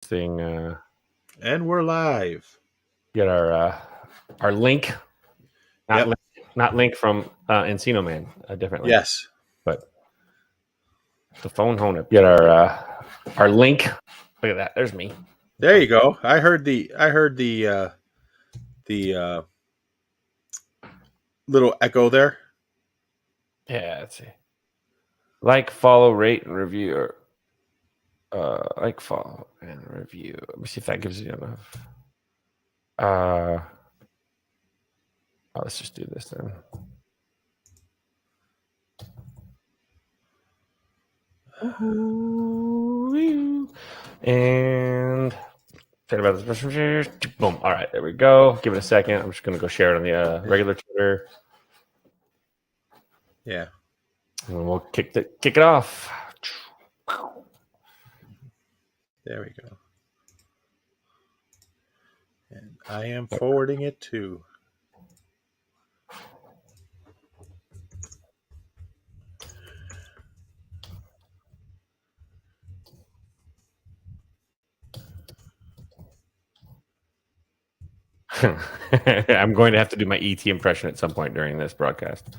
thing. And we're live. Get our link, not link from Encino Man, differently. Yes, but the phone owner. Get our link. Look at that. There's me. There you go. I heard the little echo there. Yeah, let's see. Like, follow, rate, and review. Like, follow, and review. Let me see if that gives you enough. Let's just do this then. And talk about this. Boom. All right, there we go. Give it a second. I'm just going to go share it on the regular Twitter. Yeah. And we'll kick it off. There we go. And I am forwarding it too. I'm going to have to do my ET impression at some point during this broadcast.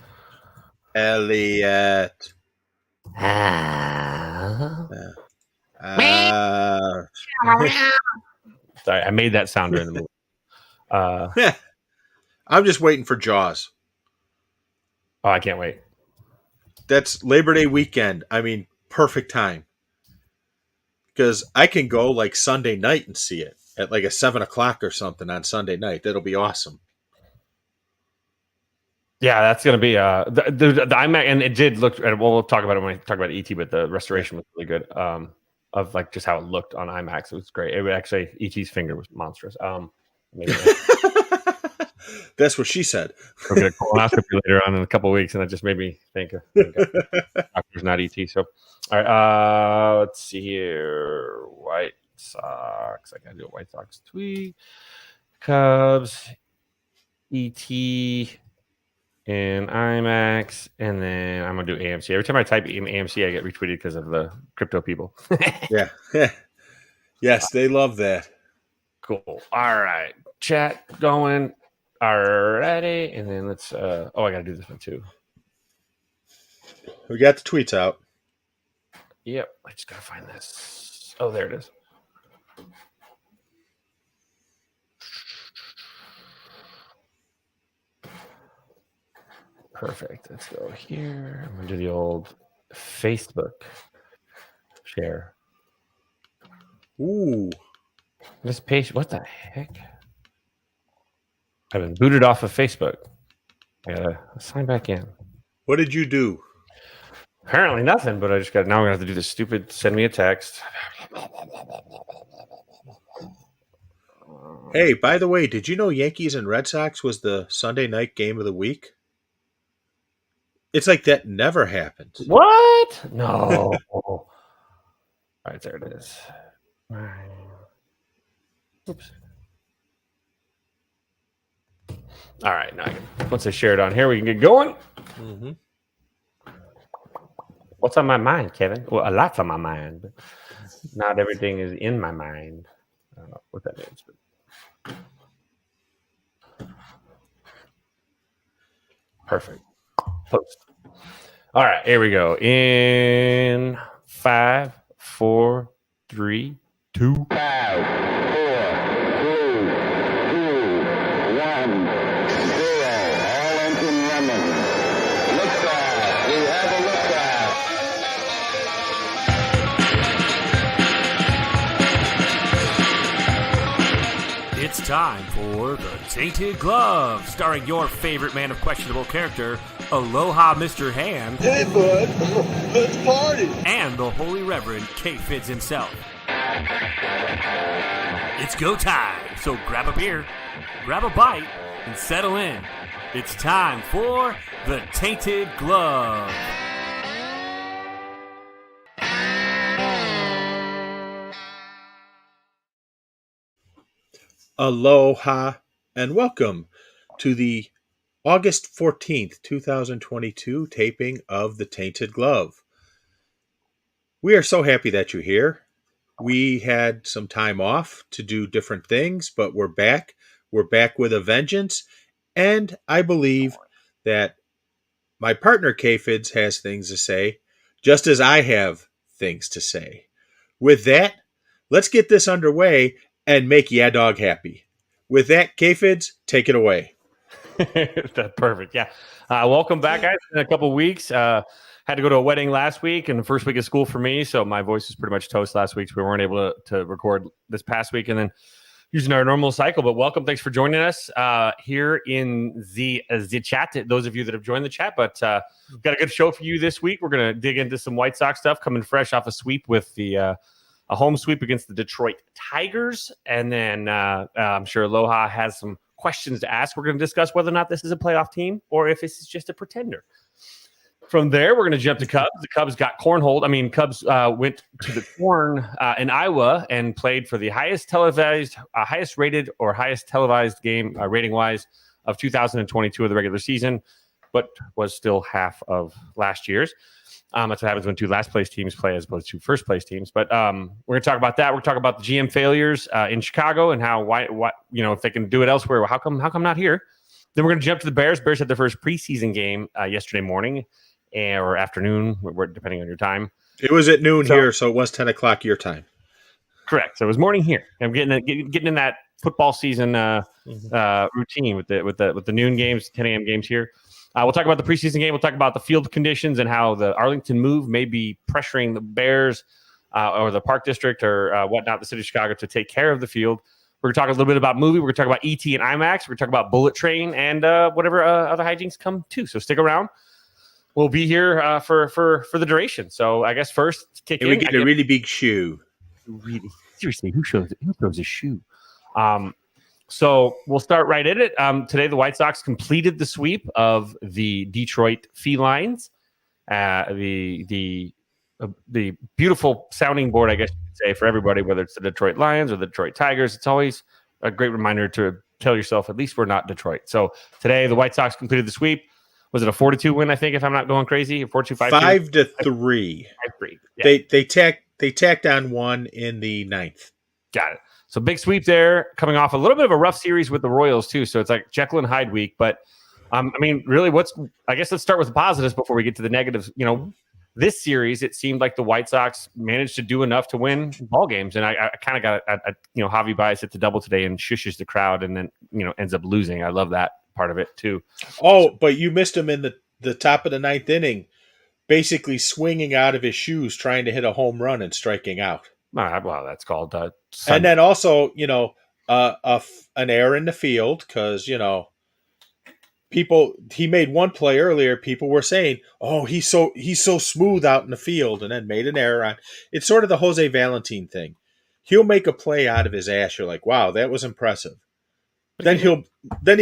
Elliot. Sorry, I made that sound during the movie. I'm just waiting for Jaws. Oh, I can't wait. That's Labor Day weekend. I mean, perfect time. Because I can go like Sunday night and see it at like a 7 o'clock or something on Sunday night. That'll be awesome. Yeah, that's going to be the IMAX, and it did look. We'll talk about it when we talk about ET, but the restoration was really good. Of like just how it looked on IMAX, it was great. It would actually ET's finger was monstrous. Maybe that's what she said. We're going to colonoscopy later on in a couple of weeks, and that just made me think doctor's not ET. So, all right, let's see here. White Sox. I got to do a White Sox tweet. Cubs, ET, and IMAX, and then I'm going to do AMC. Every time I type AMC, I get retweeted because of the crypto people. Yeah. Yes, they love that. Cool. All right. Chat going. Alrighty. And then let's I gotta do this one too. We got the tweets out. Yep. I just gotta find this. Oh, there it is. Perfect. Let's go here. I'm gonna do the old Facebook share. Ooh. This page, what the heck? I've been booted off of Facebook. I gotta sign back in. What did you do? Apparently nothing, but I just got. Now I'm gonna have to do this stupid. Send me a text. Hey, by the way, did you know Yankees and Red Sox was the Sunday night game of the week? It's like that never happened. What? No. All right, there it is. Oops. All right, now once I share it on here, we can get going. Mm-hmm. What's on my mind, Kevin? Well, a lot's on my mind, but not everything is in my mind. I don't know what that means, but perfect. Post. All right, here we go. In 5, 4, 3, 2. 5, 4, 3, 2, 1, 0. All engine running. Liftoff. We have a liftoff. It's time for The Tainted Glove, starring your favorite man of questionable character, Aloha Mr. Hand. Hey, bud, let's party. And the Holy Reverend K-Fids himself. It's go time, so grab a beer, grab a bite, and settle in. It's time for The Tainted Glove. Aloha and welcome to the August 14th, 2022 taping of The Tainted Glove. We are so happy that you're here. We had some time off to do different things, but we're back. We're back with a vengeance. And I believe that my partner K-Fids has things to say, just as I have things to say. With that, let's get this underway and make Yeah Dog happy. With that, K-Fids, take it away. That's perfect. Yeah. Welcome back, guys. In a couple of weeks. Had to go to a wedding last week and the first week of school for me. So my voice was pretty much toast last week. So we weren't able to record this past week and then using our normal cycle. But welcome. Thanks for joining us here in the chat. Those of you that have joined the chat. But we've got a good show for you this week. We're going to dig into some White Sox stuff coming fresh off a sweep with a home sweep against the Detroit Tigers. And then I'm sure Aloha has some questions to ask. We're going to discuss whether or not this is a playoff team or if this is just a pretender. From there, we're going to jump to Cubs. The Cubs got cornholed. I mean, Cubs went to the Corn in Iowa and played for the highest televised, highest rated, or highest televised game rating-wise of 2022 of the regular season, but was still half of last year's. That's what happens when two last-place teams play as opposed to first-place teams. But we're going to talk about that. We're going to talk about the GM failures in Chicago and how, why, if they can do it elsewhere, how come not here? Then we're going to jump to the Bears. Bears had their first preseason game yesterday morning or afternoon, depending on your time. It was at noon here, so it was 10 o'clock your time. Correct. So it was morning here. I'm getting in that football season routine with the noon games, 10 a.m. games here. We'll talk about the preseason game. We'll talk about the field conditions and how the Arlington move may be pressuring the Bears or the Park District or whatnot, the city of Chicago, to take care of the field. We're going to talk a little bit about movie. We're going to talk about ET and IMAX. We're going to talk about Bullet Train and whatever other hijinks come too. So stick around. We'll be here for the duration. So I guess first kick in. We get a really big shoe. Really, seriously, who throws a shoe? So we'll start right in it. Today, the White Sox completed the sweep of the Detroit Felines. The beautiful sounding board, I guess you could say, for everybody, whether it's the Detroit Lions or the Detroit Tigers. It's always a great reminder to tell yourself, at least we're not Detroit. So today, the White Sox completed the sweep. Was it a 4-2 win? I think, if I'm not going crazy, 4-2, 5-2? 5-3. 5-3. Yeah. They tacked on one in the ninth. Got it. So big sweep there, coming off a little bit of a rough series with the Royals too. So it's like Jekyll and Hyde week. But I mean, really, I guess let's start with the positives before we get to the negatives. This series, it seemed like the White Sox managed to do enough to win ball games, and I kind of got Javi Baez hit the double today and shushes the crowd, and then ends up losing. I love that part of it too. Oh, but you missed him in the top of the ninth inning, basically swinging out of his shoes, trying to hit a home run and striking out. Well, that's called and then also, an error in the field because, he made one play earlier. People were saying, "Oh, he's so smooth out in the field," and then made an error on. It's sort of the Jose Valentin thing. He'll make a play out of his ass. You're like, "Wow, that was impressive." Then he'll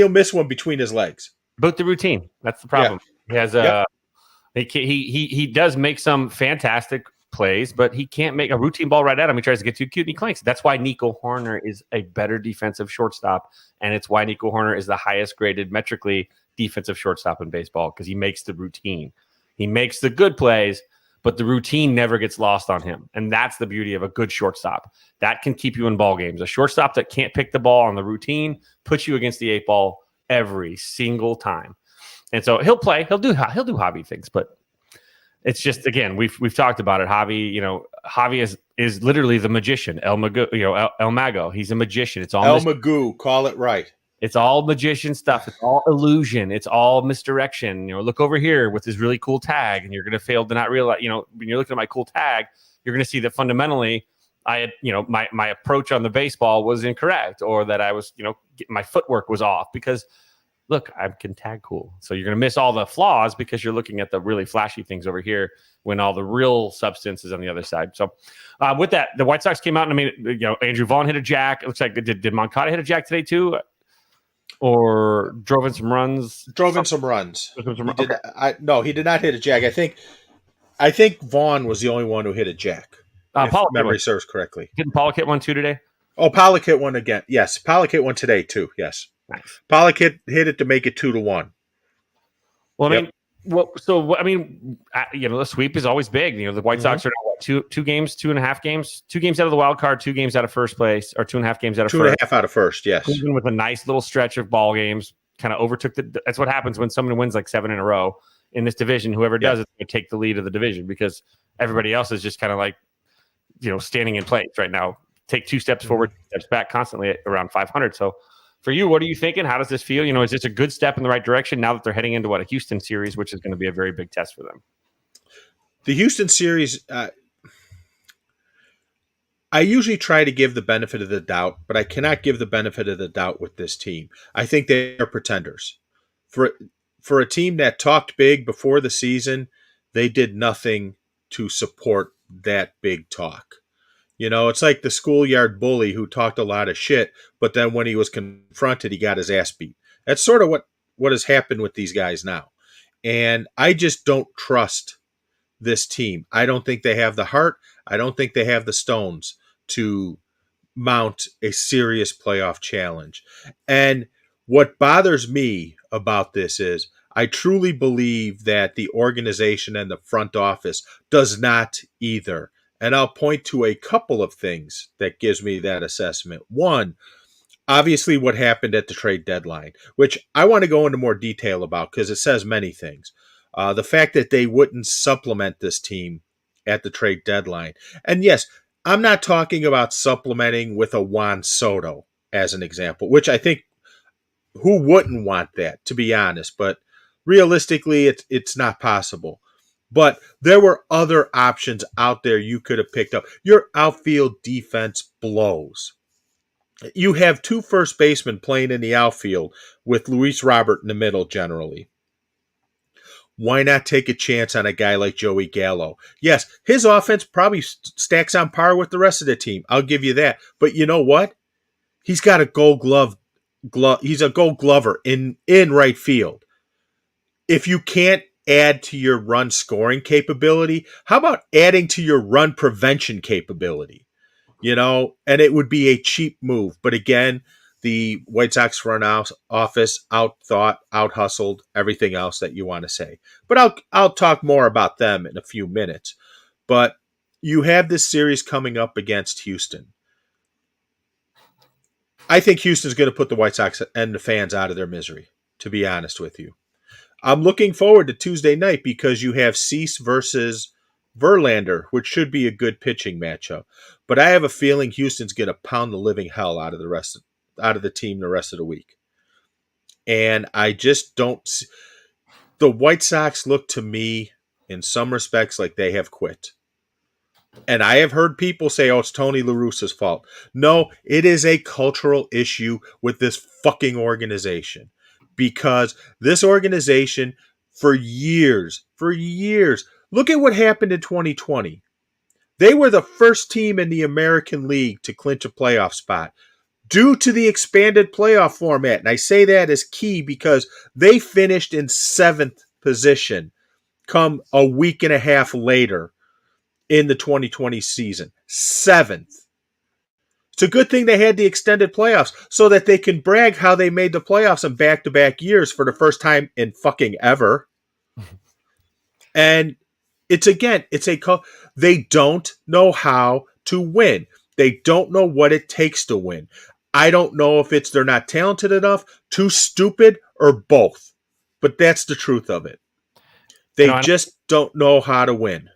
miss one between his legs. But the routine, that's the problem. Yeah. He does make some fantastic plays, but he can't make a routine ball right at him. He tries to get too cute and he clanks. That's why Nico Horner is a better defensive shortstop, and it's why Nico Horner is the highest graded metrically defensive shortstop in baseball, because he makes the routine. He makes the good plays, but the routine never gets lost on him. And that's the beauty of a good shortstop. That can keep you in ball games. A shortstop that can't pick the ball on the routine puts you against the 8-ball every single time. And so he'll do Javi things, but it's just, again, we've talked about it. Javi is literally the magician. El Mago. He's a magician. It's all El Magoo. Call it right. It's all magician stuff. It's all illusion. It's all misdirection. Look over here with this really cool tag, and you're going to fail to not realize. When you're looking at my cool tag, you're going to see that fundamentally, I had, my approach on the baseball was incorrect, or that I was, my footwork was off because. Look, I can tag cool. So you're going to miss all the flaws because you're looking at the really flashy things over here when all the real substance is on the other side. So with that, the White Sox came out and Andrew Vaughn hit a jack. It looks like did Moncada hit a jack today too? Or drove in some runs? Drove in some runs. No, he did not hit a jack. I think Vaughn was the only one who hit a jack. If memory serves correctly. Didn't Pollock hit one too today? Oh, Pollock hit one again. Yes, Pollock hit one today too. Yes. Nice. Pollock hit it to make it 2-1. Well, I mean, Well, so I mean, the sweep is always big. The White Sox are now, what, two games, 2.5 games, 2 games out of the wild card, 2 games out of first place, or 2.5 games out of Two and a half out of first. Yes. Cleveland with a nice little stretch of ball games kind of overtook that's what happens when someone wins like 7 in a row in this division. Whoever does it's going to take the lead of the division because everybody else is just kind of like, standing in place right now. Take 2 steps forward, 2 steps back constantly at around 500. So for you, what are you thinking? How does this feel? Is this a good step in the right direction now that they're heading into a Houston series, which is going to be a very big test for them? The Houston series, I usually try to give the benefit of the doubt, but I cannot give the benefit of the doubt with this team. I think they are pretenders. For a team that talked big before the season, they did nothing to support that big talk. It's like the schoolyard bully who talked a lot of shit, but then when he was confronted, he got his ass beat. That's sort of what has happened with these guys now. And I just don't trust this team. I don't think they have the heart. I don't think they have the stones to mount a serious playoff challenge. And what bothers me about this is I truly believe that the organization and the front office does not either. And I'll point to a couple of things that gives me that assessment. One, obviously what happened at the trade deadline, which I want to go into more detail about because it says many things. The fact that they wouldn't supplement this team at the trade deadline. And yes, I'm not talking about supplementing with a Juan Soto as an example, which I think who wouldn't want that, to be honest. But realistically, it's not possible. But there were other options out there you could have picked up. Your outfield defense blows. You have 2 first basemen playing in the outfield with Luis Robert in the middle generally. Why not take a chance on a guy like Joey Gallo? Yes, his offense probably stacks on par with the rest of the team. I'll give you that. But you know what? He's got a gold glove. He's a gold glover in right field. If you can't add to your run scoring capability, how about adding to your run prevention capability? And it would be a cheap move. But again, the White Sox front office out-thought, out-hustled everything else that you want to say. But I'll talk more about them in a few minutes. But you have this series coming up against Houston. I think Houston's going to put the White Sox and the fans out of their misery, to be honest with you. I'm looking forward to Tuesday night because you have Cease versus Verlander, which should be a good pitching matchup. But I have a feeling Houston's going to pound the living hell out of the team the rest of the week. And I just don't see, the White Sox look to me in some respects like they have quit. And I have heard people say, it's Tony La Russa's fault. No, it is a cultural issue with this fucking organization. Because this organization, for years, look at what happened in 2020. They were the first team in the American League to clinch a playoff spot due to the expanded playoff format. And I say that as key because they finished in 7th position come a week and a half later in the 2020 season. 7th. It's a good thing they had the extended playoffs so that they can brag how they made the playoffs in back-to-back years for the first time in fucking ever. And they don't know how to win. They don't know what it takes to win. I don't know if they're not talented enough, too stupid, or both. But that's the truth of it. They just don't know how to win.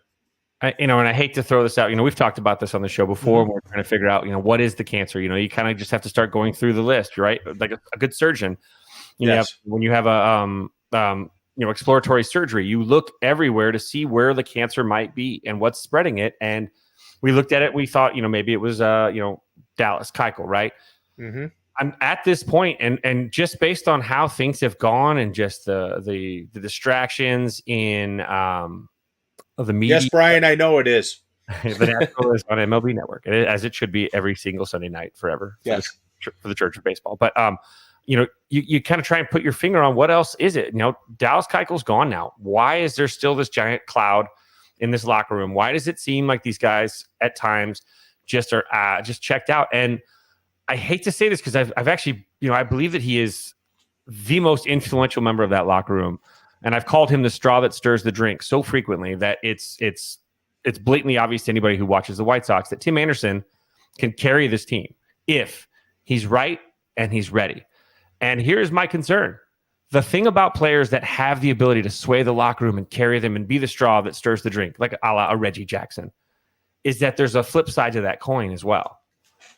And I hate to throw this out. We've talked about this on the show before. Mm-hmm. We're trying to figure out, what is the cancer? You kind of just have to start going through the list, right? Like a good surgeon. When you have a exploratory surgery, you look everywhere to see where the cancer might be and what's spreading it. And we looked at it. We thought, maybe it was, Dallas Keuchel, right? Mm-hmm. I'm at this point, and just based on how things have gone, and just the distractions in of the media. Yes, Brian, I know it is. The National is on MLB Network, as it should be every single Sunday night forever. Yes, for the Church of Baseball. But you kind of try and put your finger on what else is it. Dallas Keuchel's gone now. Why is there still this giant cloud in this locker room? Why does it seem like these guys at times just are just checked out? And I hate to say this because I've actually, I believe that he is the most influential member of that locker room. And I've called him the straw that stirs the drink so frequently that it's blatantly obvious to anybody who watches the White Sox that Tim Anderson can carry this team if he's right and he's ready. And here's my concern. The thing about players that have the ability to sway the locker room and carry them and be the straw that stirs the drink, like a la a Reggie Jackson, is that there's a flip side to that coin as well.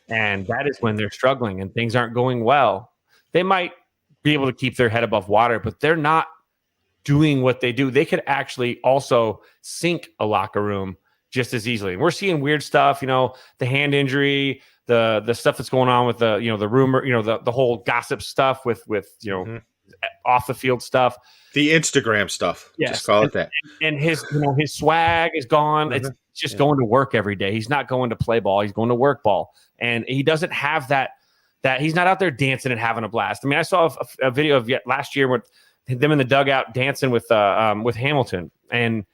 And that is when they're struggling and things aren't going well. They might be able to keep their head above water, but they're not doing what they do. They could actually also sink a locker room just as easily. And we're seeing weird stuff, the hand injury, the stuff that's going on with the rumor, the whole gossip stuff with off the field stuff. The Instagram stuff. Yes. Just call it that. And his swag is gone. It's just going to work every day. He's not going to play ball. He's going to work ball. And he doesn't have that he's not out there dancing and having a blast. I mean, I saw a video of last year with them in the dugout dancing with Hamilton and,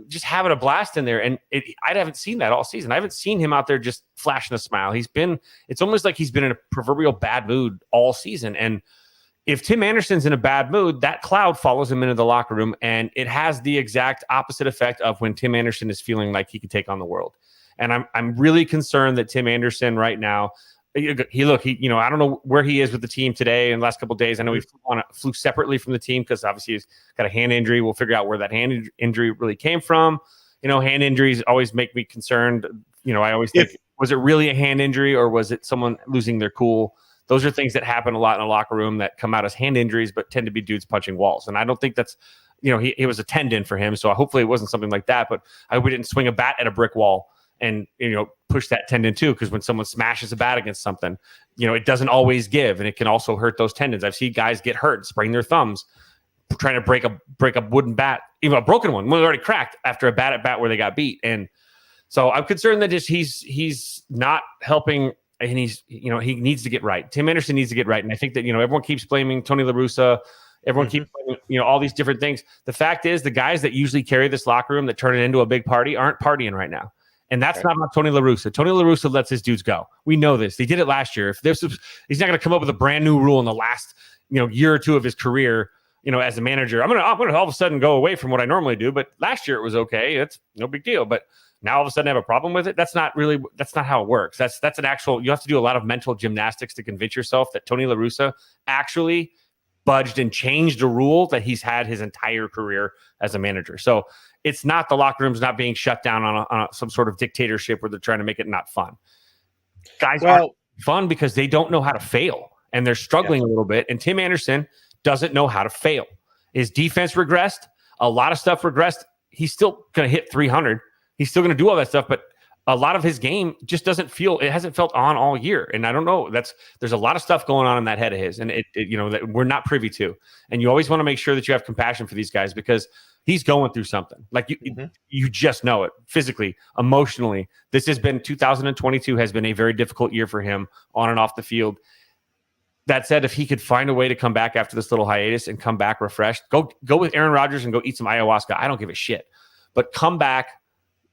just having a blast in there. And I haven't seen that all season. I haven't seen him out there just flashing a smile. It's almost like he's been in a proverbial bad mood all season. And if Tim Anderson's in a bad mood, that cloud follows him into the locker room, and it has the exact opposite effect of when Tim Anderson is feeling like he could take on the world. And I'm really concerned that Tim Anderson right now, I don't know where he is with the team today and the last couple of days. I know he flew separately from the team because obviously he's got a hand injury. We'll figure out where that hand injury really came from. Hand injuries always make me concerned. I always think, was it really a hand injury or was it someone losing their cool? Those are things that happen a lot in a locker room that come out as hand injuries, but tend to be dudes punching walls. And I don't think that's, it was a tendon for him. So hopefully it wasn't something like that, but I hope we didn't swing a bat at a brick wall and, push that tendon too. Because when someone smashes a bat against something, it doesn't always give, and it can also hurt those tendons. I've seen guys get hurt, sprain their thumbs, trying to break a wooden bat, even a broken one already cracked after a bat at bat where they got beat. And so I'm concerned that he's not helping. And he needs to get right. Tim Anderson needs to get right. And I think that, everyone keeps blaming Tony La Russa. Everyone keeps blaming, all these different things. The fact is the guys that usually carry this locker room that turn it into a big party aren't partying right now. And that's not about Tony La Russa. Tony La Russa lets his dudes go. We know this. They did it last year. He's not going to come up with a brand new rule in the last, year or two of his career, as a manager. I'm going to all of a sudden go away from what I normally do. But last year it was okay. It's no big deal. But now all of a sudden I have a problem with it. That's not how it works. That's an actual, you have to do a lot of mental gymnastics to convince yourself that Tony La Russa actually budged and changed a rule that he's had his entire career as a manager. So it's not the locker room's not being shut down on some sort of dictatorship where they're trying to make it not fun. Guys aren't fun because they don't know how to fail and they're struggling a little bit. And Tim Anderson doesn't know how to fail. His defense regressed. A lot of stuff regressed. He's still going to hit 300. He's still going to do all that stuff, but a lot of his game just hasn't felt on all year. And I don't know, there's a lot of stuff going on in that head of his, and that we're not privy to. And you always want to make sure that you have compassion for these guys because he's going through something. Like you just know it physically, emotionally. 2022 has been a very difficult year for him on and off the field. That said, if he could find a way to come back after this little hiatus and come back refreshed, go with Aaron Rodgers and go eat some ayahuasca. I don't give a shit, but come back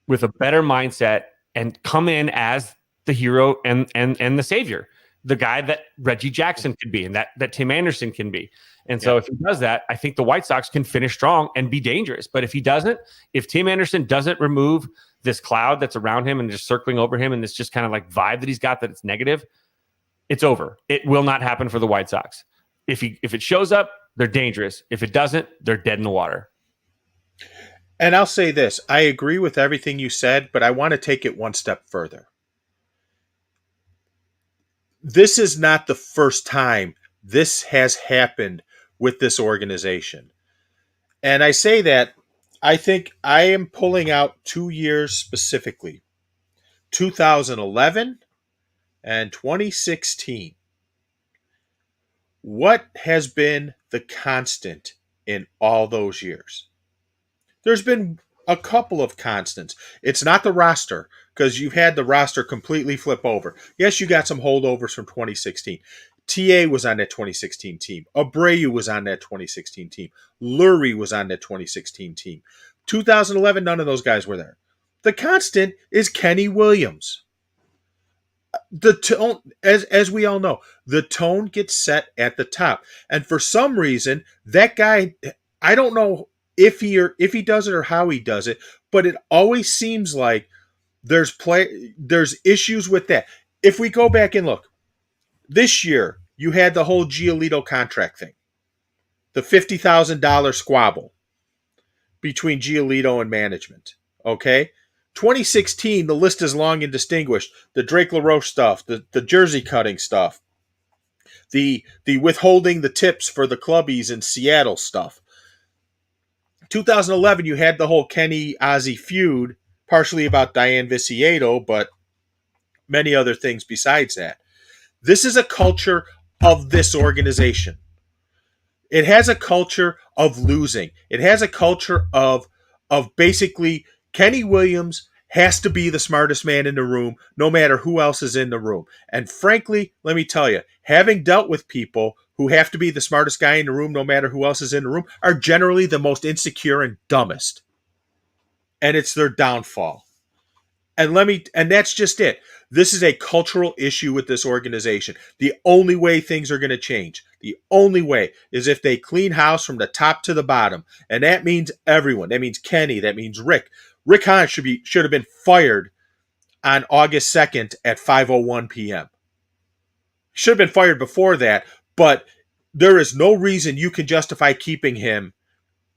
with a better mindset and come in as the hero and the savior, the guy that Reggie Jackson could be and that Tim Anderson can be. And so if he does that, I think the White Sox can finish strong and be dangerous. But if he doesn't, if Tim Anderson doesn't remove this cloud that's around him and just circling over him and this just kind of like vibe that he's got that it's negative, it's over. It will not happen for the White Sox. If it shows up, they're dangerous. If it doesn't, they're dead in the water. And I'll say this, I agree with everything you said, but I want to take it one step further. This is not the first time this has happened with this organization. And I say that, I think I am pulling out 2 years specifically, 2011 and 2016. What has been the constant in all those years? There's been a couple of constants. It's not the roster, because you've had the roster completely flip over. Yes, you got some holdovers from 2016. TA was on that 2016 team. Abreu was on that 2016 team. Lurie was on that 2016 team. 2011, none of those guys were there. The constant is Kenny Williams. The tone, as we all know, the tone gets set at the top. And for some reason, that guy I don't know if he does it or how he does it, but it always seems like there's issues with that. If we go back and look, this year you had the whole Giolito contract thing, the $50,000 squabble between Giolito and management. Okay, 2016, the list is long and distinguished. The Drake LaRoche stuff, the jersey cutting stuff, the withholding the tips for the clubbies in Seattle stuff. 2011, you had the whole Kenny Ozzy feud, partially about Diane Viciedo, but many other things besides that. This is a culture of this organization. It has a culture of losing. It has a culture of basically Kenny Williams has to be the smartest man in the room, no matter who else is in the room. And frankly, let me tell you, having dealt with people who have to be the smartest guy in the room, no matter who else is in the room, are generally the most insecure and dumbest. And it's their downfall. And that's just it. This is a cultural issue with this organization. The only way things are going to change, the only way, is if they clean house from the top to the bottom. And that means everyone. That means Kenny. That means Rick. Rick Hahn should have been fired on August 2nd at 5:01 p.m. Should have been fired before that, but there is no reason you can justify keeping him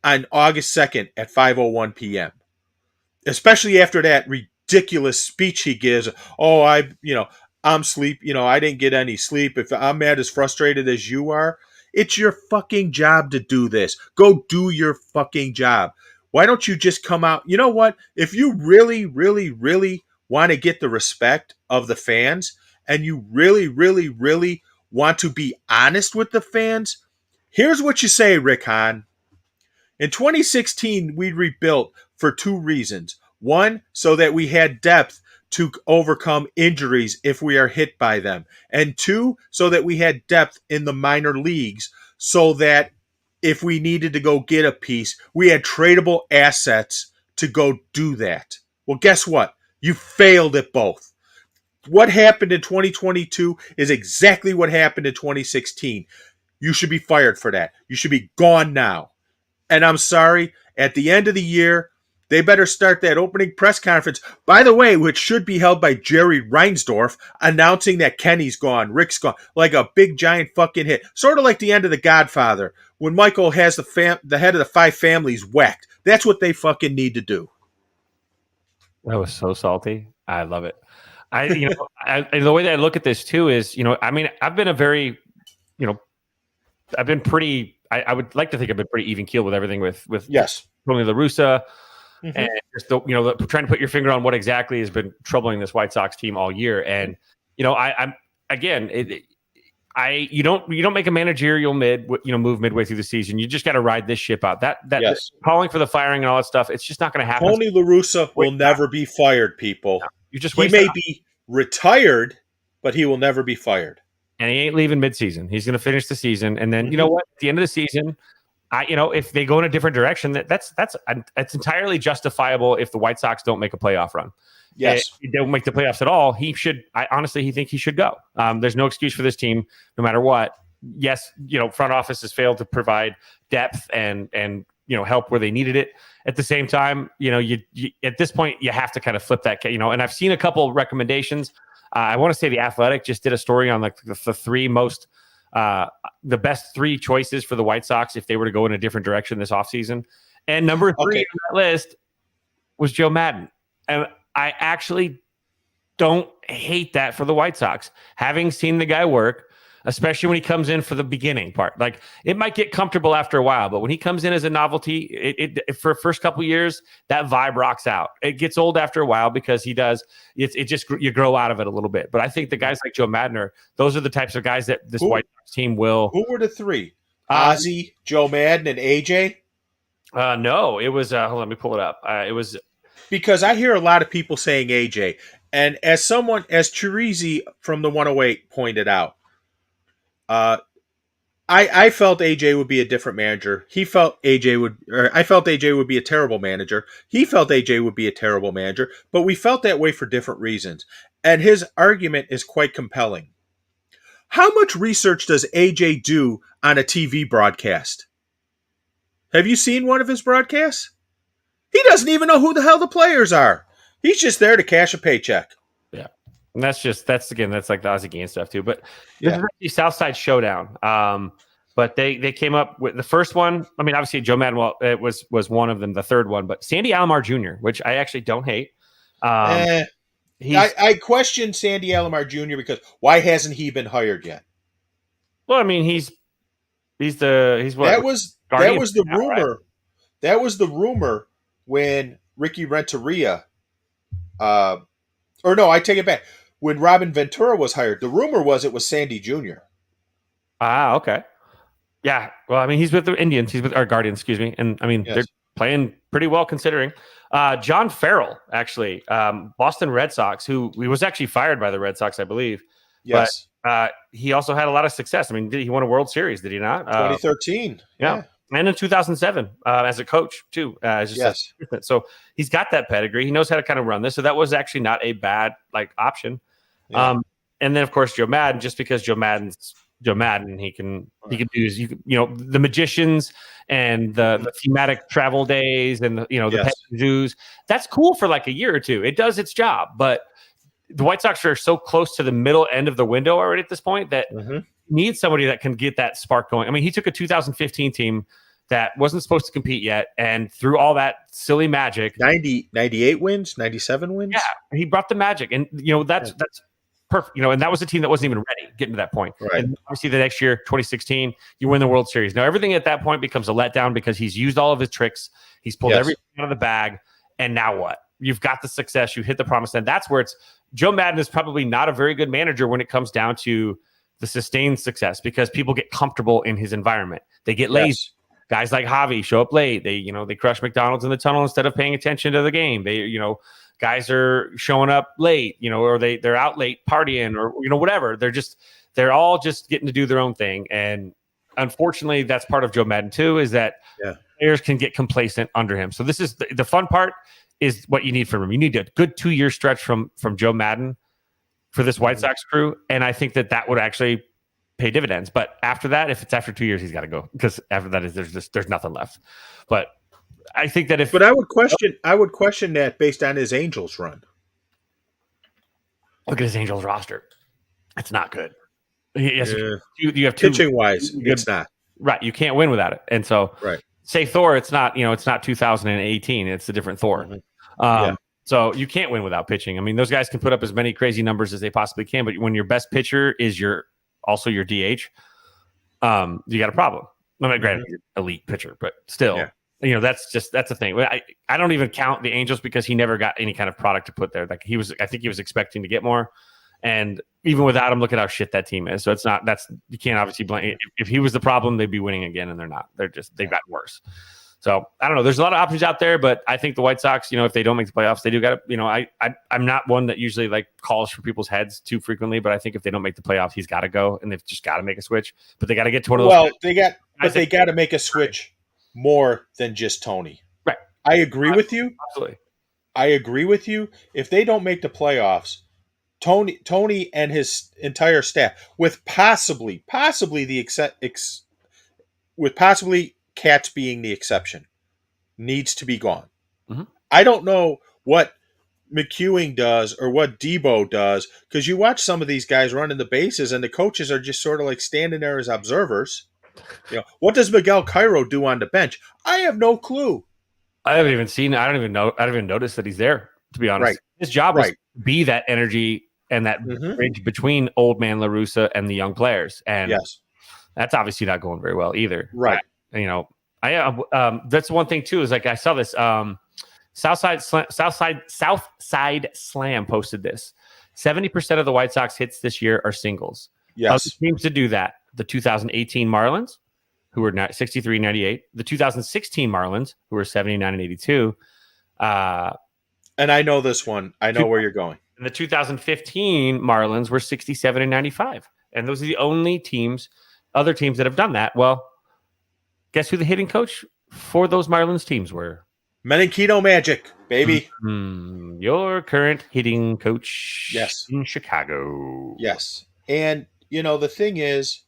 on August 2nd at 5:01 p.m. Especially after that ridiculous speech he gives. Oh, I'm sleep. I didn't get any sleep. If I'm mad as frustrated as you are, it's your fucking job to do this. Go do your fucking job. Why don't you just come out? You know what? If you really, really, really want to get the respect of the fans, and you really, really, really want to be honest with the fans, here's what you say, Rick Hahn. In 2016, we rebuilt for two reasons. One, so that we had depth to overcome injuries if we are hit by them. And two, so that we had depth in the minor leagues so that if we needed to go get a piece, we had tradable assets to go do that. Well, guess what? You failed at both. What happened in 2022 is exactly what happened in 2016. You should be fired for that. You should be gone now. And I'm sorry, at the end of the year, they better start that opening press conference, by the way, which should be held by Jerry Reinsdorf, announcing that Kenny's gone, Rick's gone, like a big giant fucking hit. Sort of like the end of The Godfather, when Michael has the head of the five families whacked. That's what they fucking need to do. That was so salty. I love it. And the way that I look at this too is, I've been pretty. I would like to think I've been pretty even keeled with everything with yes, Tony La Russa, and just trying to put your finger on what exactly has been troubling this White Sox team all year. And I'm again, you don't make a managerial move midway through the season. You just got to ride this ship out. That yes. Calling for the firing and all that stuff, it's just not going to happen. Tony La Russa will never be fired, people. No, he may be retired, but he will never be fired. And he ain't leaving midseason. He's going to finish the season, and then you know what? At the end of the season, if they go in a different direction, that's entirely justifiable. If the White Sox don't make a playoff run, yes, if they don't make the playoffs at all, he should. I honestly, think he should go. There's no excuse for this team, no matter what. Yes, front office has failed to provide depth and help where they needed it. At the same time, you at this point you have to kind of flip that. And I've seen a couple recommendations. I want to say The Athletic just did a story on like the three most, the best three choices for the White Sox if they were to go in a different direction this offseason. And number three on that list was Joe Maddon. And I actually don't hate that for the White Sox. Having seen the guy work, especially when he comes in for the beginning part. Like, it might get comfortable after a while, but when he comes in as a novelty, it for the first couple of years, that vibe rocks out. It gets old after a while because he does. It just, you grow out of it a little bit. But I think the guys like Joe Maddon, those are the types of guys that this White Sox team will. Who were the three? Ozzy, Joe Maddon, and AJ? No, it was. Hold on, let me pull it up. It was because I hear a lot of people saying AJ, and as Chirizi from the 108 pointed out. I felt AJ would be a different manager. I felt AJ would be a terrible manager. He felt AJ would be a terrible manager, but we felt that way for different reasons. And his argument is quite compelling. How much research does AJ do on a TV broadcast? Have you seen one of his broadcasts? He doesn't even know who the hell the players are. He's just there to cash a paycheck. Yeah. And that's like the Ozzie Gaines stuff too. But this Yeah. is actually Southside Showdown. But they came up with the first one. I mean, obviously Joe Madden, it was one of them, the third one, but Sandy Alomar Jr., which I actually don't hate. I question Sandy Alomar Jr. because why hasn't he been hired yet? Well, I mean, he's what? That was the now, rumor. right? That was the rumor when Ricky Renteria, or no, I take it back. When Robin Ventura was hired, the rumor was it was Sandy Jr. Ah, okay. Yeah. Well, I mean, he's with the Indians. He's with our Guardians, excuse me. And I mean, they're playing pretty well considering. John Farrell, actually, Boston Red Sox, who was actually fired by the Red Sox, I believe. Yes. But he also had a lot of success. I mean, he won a World Series, did he not? 2013. Yeah. And in 2007 as a coach, too. So he's got that pedigree. He knows how to kind of run this. So that was actually not a bad option. Yeah. And then, of course, Joe Madden, just because Joe Madden's Joe Madden, he can do the magicians and the thematic travel days and the pet zoos. That's cool for like a year or two. It does its job, but the White Sox are so close to the middle end of the window already at this point that you need somebody that can get that spark going. I mean, he took a 2015 team that wasn't supposed to compete yet, and through all that silly magic, 98 wins, 97 wins. Yeah, he brought the magic, and that's perfect. And that was a team that wasn't even ready getting to that point. Right. And obviously, the next year, 2016, you win the World Series. Now everything at that point becomes a letdown because he's used all of his tricks, he's pulled everything out of the bag, and now what? You've got the success, you hit the promised land. That's where Joe Madden is probably not a very good manager when it comes down to the sustained success because people get comfortable in his environment. They get lazy. Yes. Guys like Javi show up late. They crush McDonald's in the tunnel instead of paying attention to the game. They, guys are showing up late, or they're out late partying or, whatever. They're all just getting to do their own thing. And unfortunately, that's part of Joe Madden too, is that players can get complacent under him. So this is the fun part is what you need from him. You need a good 2-year stretch from Joe Madden for this White Sox crew. And I think that would actually pay dividends. But after that, if it's after 2 years, he's got to go because after that there's nothing left. But I think that but I would question that based on his Angels run. Look at his Angels roster. It's not good. Yes, you have pitching wise, it's not. Right. You can't win without it. And so say Thor, it's not 2018. It's a different Thor. So you can't win without pitching. I mean, those guys can put up as many crazy numbers as they possibly can, but when your best pitcher is also your DH, you got a problem. I mean, granted, you're an elite pitcher, but still, that's the thing. I don't even count the Angels because he never got any kind of product to put there. Like I think he was expecting to get more. And even without him, look at how shit that team is. So you can't obviously blame. If he was the problem, they'd be winning again, and they're not. They've gotten worse. So I don't know. There's a lot of options out there, but I think the White Sox, if they don't make the playoffs, they do got to. I'm not one that usually calls for people's heads too frequently, but I think if they don't make the playoffs, he's got to go, and they've just got to make a switch. But they got to get to one of those. Well, they got to make a switch more than just Tony. Right. I agree with you. Absolutely. I agree with you. If they don't make the playoffs, Tony and his entire staff, with possibly Katz being the exception, needs to be gone. Mm-hmm. I don't know what McEwing does or what Debo does because you watch some of these guys running the bases and the coaches are just sort of standing there as observers. What does Miguel Cairo do on the bench? I have no clue. I haven't even seen. I don't even know. I don't even notice that he's there. To be honest, his job was to be that energy and that bridge between old man La Russa and the young players. And that's obviously not going very well either. Right. That's one thing too, is I saw this, Southside Slam posted this. 70% of the White Sox hits this year are singles. Yes. Other teams to do that. The 2018 Marlins, who were 63-98. The 2016 Marlins, who were 79-82. And I know this one. I know where you're going. And the 2015 Marlins were 67-95. And those are the only other teams that have done that. Well, guess who the hitting coach for those Marlins teams were? Menenquito Magic, baby. Your current hitting coach in Chicago. Yes. And, the thing is,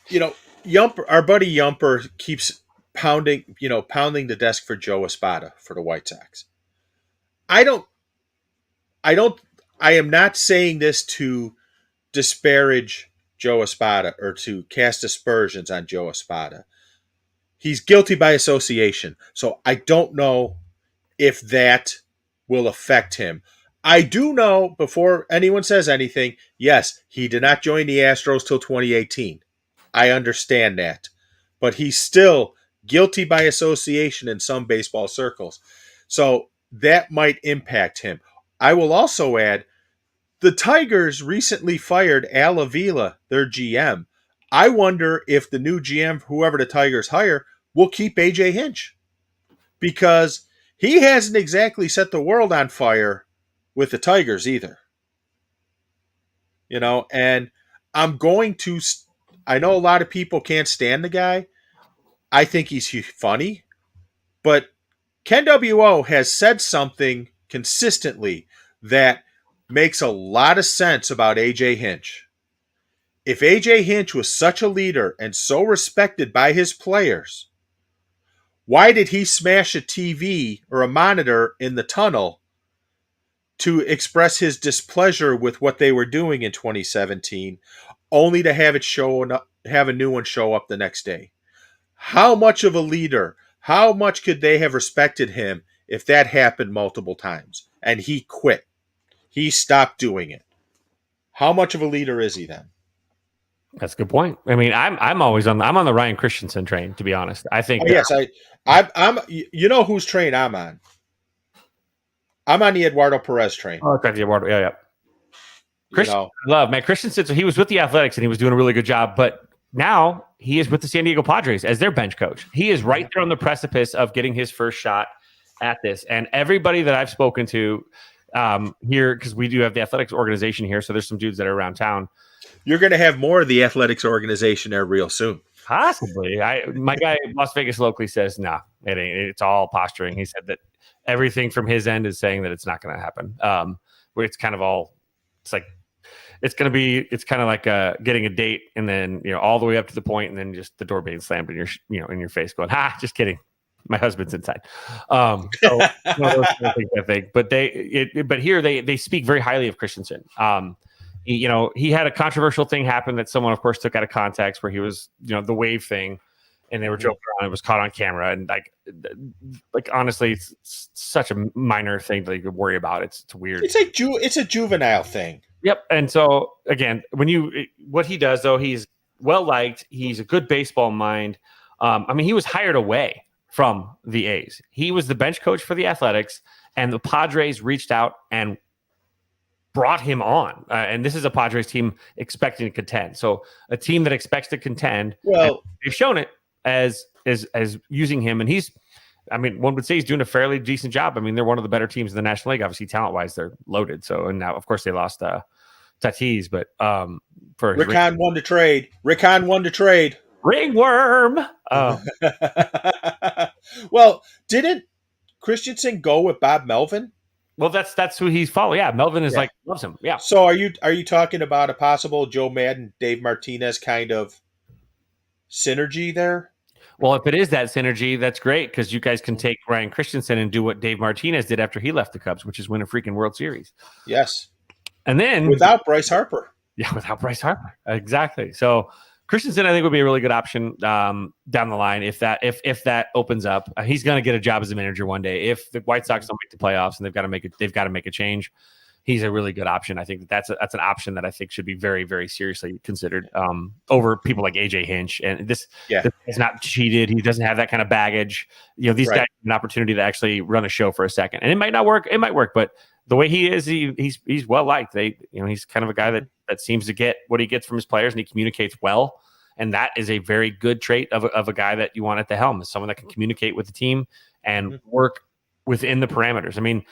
you Our buddy Yumper keeps pounding the desk for Joe Espada for the White Sox. I don't I am not saying this to disparage Joe Espada or to cast aspersions on Joe Espada. He's guilty by association. So I don't know if that will affect him. I do know, before anyone says anything, yes, he did not join the Astros till 2018. I understand that. But he's still guilty by association in some baseball circles. So that might impact him. I will also add, the Tigers recently fired Al Avila, their GM. I wonder if the new GM, whoever the Tigers hire, will keep AJ Hinch, because he hasn't exactly set the world on fire with the Tigers either. And I know a lot of people can't stand the guy. I think he's funny, but Ken W.O. has said something consistently that makes a lot of sense about AJ Hinch. If AJ Hinch was such a leader and so respected by his players, why did he smash a TV or a monitor in the tunnel to express his displeasure with what they were doing in 2017, only to have a new one show up the next day? How much of a leader, how much could they have respected him if that happened multiple times and he quit? He stopped doing it. How much of a leader is he then? That's a good point. I mean, I'm always on the Ryan Christensen train, to be honest. I think I'm you know whose train I'm on? I'm on the Eduardo Perez train. Oh, okay, the Eduardo, yeah. Christensen, I love, man. Christensen, so he was with the Athletics and he was doing a really good job, but now he is with the San Diego Padres as their bench coach. He is right there on the precipice of getting his first shot at this. And everybody that I've spoken to here, because we do have the Athletics organization here, so there's some dudes that are around town. You're going to have more of the Athletics organization there real soon. Possibly. My guy in Las Vegas locally says, nah, it ain't. It's all posturing. He said that everything from his end is saying that it's not going to happen. Where it's kind of all, it's like, it's kind of like getting a date and then, all the way up to the point and then just the door being slammed in your face going, just kidding. My husband's inside. So one of those kind of things, I think. But here they speak very highly of Christensen. He had a controversial thing happen that someone, of course, took out of context, where he was, the wave thing, and they were joking around. It was caught on camera, and like honestly, it's such a minor thing that you could worry about. It's weird. It's a juvenile thing. Yep. And so again, what he does though, he's well liked. He's a good baseball mind. He was hired away from the A's. He was the bench coach for the Athletics, and the Padres reached out and brought him on. And this is a Padres team expecting to contend. So a team that expects to contend, well, they've shown it as using him. And one would say he's doing a fairly decent job. I mean, they're one of the better teams in the National League. Obviously, talent-wise, they're loaded. So, and now, of course, they lost Tatis, but for Rickon won the trade. Ringworm. Well, didn't Christensen go with Bob Melvin? Well, that's who he's following. Yeah, Melvin is loves him. Yeah. So are you talking about a possible Joe Madden, Dave Martinez kind of synergy there? Well, if it is that synergy, that's great, because you guys can take Ryan Christensen and do what Dave Martinez did after he left the Cubs, which is win a freaking World Series. Yes. And then without Bryce Harper. Yeah, without Bryce Harper. Exactly. So Christensen, I think, would be a really good option down the line if that opens up. He's going to get a job as a manager one day. If the White Sox don't make the playoffs and they've got to make a change, he's a really good option. I think that's an option that I think should be very, very seriously considered over people like AJ Hinch. And this is not cheated. He doesn't have that kind of baggage. These guys have an opportunity to actually run a show for a second, and it might not work. It might work, but the way he is, he's well liked. He's kind of a guy that seems to get what he gets from his players, and he communicates well. And that is a very good trait of a guy that you want at the helm, is someone that can communicate with the team and work within the parameters. I mean,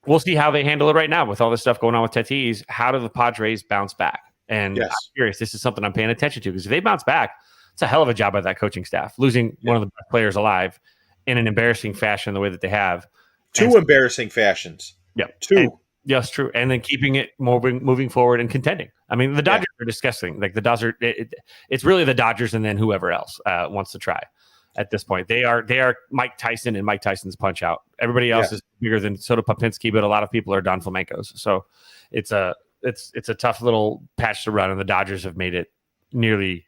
we'll see how they handle it right now with all this stuff going on with Tatis. How do the Padres bounce back? And I'm curious. This is something I'm paying attention to, because if they bounce back, it's a hell of a job by that coaching staff, losing one of the best players alive in an embarrassing fashion the way that they have. Two embarrassing fashions. Yeah. Two. Yes, true. And then keeping it moving forward and contending. I mean, the Dodgers are disgusting. Like the Dodgers, it's really the Dodgers and then whoever else wants to try. At this point, they are Mike Tyson and Mike Tyson's Punch Out. Everybody else is bigger than Soto Popinski, but a lot of people are Don Flamencos. So it's a tough little patch to run, and the Dodgers have made it nearly,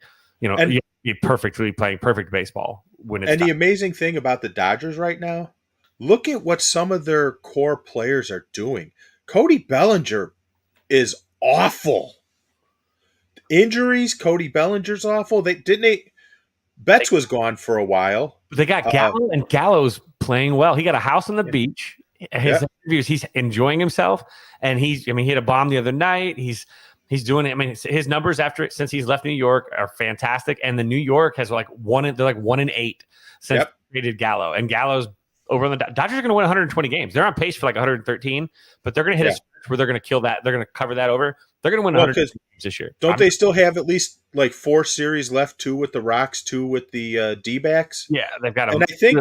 perfectly playing perfect baseball when it's. And the amazing thing about the Dodgers right now, look at what some of their core players are doing. Cody Bellinger is awful. Injuries, Cody Bellinger's awful. Betts was gone for a while. They got Gallo, and Gallo's playing well. He got a house on the beach. His interviews, he's enjoying himself, and he hit a bomb the other night. He's doing it. I mean, his numbers since he's left New York are fantastic, and the New York has they're 1-8 since they traded Gallo, and Gallo's over on the Dodgers are going to win 120 games. They're on pace for 113, but they're going to hit a stretch where they're going to kill that. They're going to cover that over. They're going to win 100 games this year. Don't they still have at least 4 series left? 2 with the Rocks, 2 with the D-backs. Yeah, they've got. And I think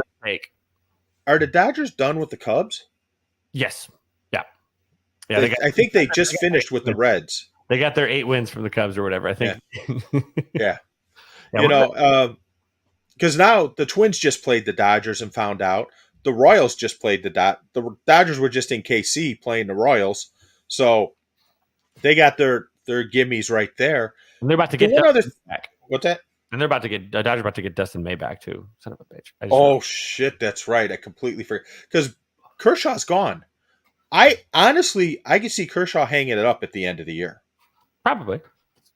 are the Dodgers done with the Cubs? Yes. Yeah. I think they just finished with the Reds. They got their 8 wins from the Cubs or whatever. I think. Yeah. Because now the Twins just played the Dodgers and found out. The Royals just played the Dodgers were just in KC playing the Royals, so they got their gimmies right there. And they're about to get back. What's that? And they're about to get Dodgers about to get Dustin May back too. Son of a bitch! Shit, that's right. I completely forgot because Kershaw's gone. I could see Kershaw hanging it up at the end of the year. Probably.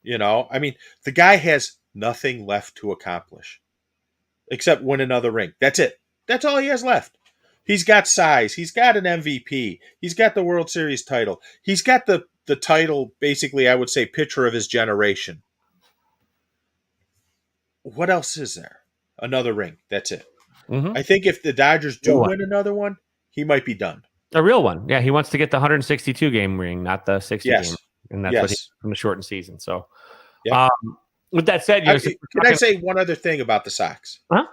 I mean, the guy has nothing left to accomplish except win another ring. That's it. That's all he has left. He's got size. He's got an MVP. He's got the World Series title. He's got the title, basically, I would say, pitcher of his generation. What else is there? Another ring. That's it. Mm-hmm. I think if the Dodgers do win another one, he might be done. A real one. Yeah, he wants to get the 162 game ring, not the 60 game. And that's what he's from the shortened season. So, with that said, can I say one other thing about the Sox? Huh?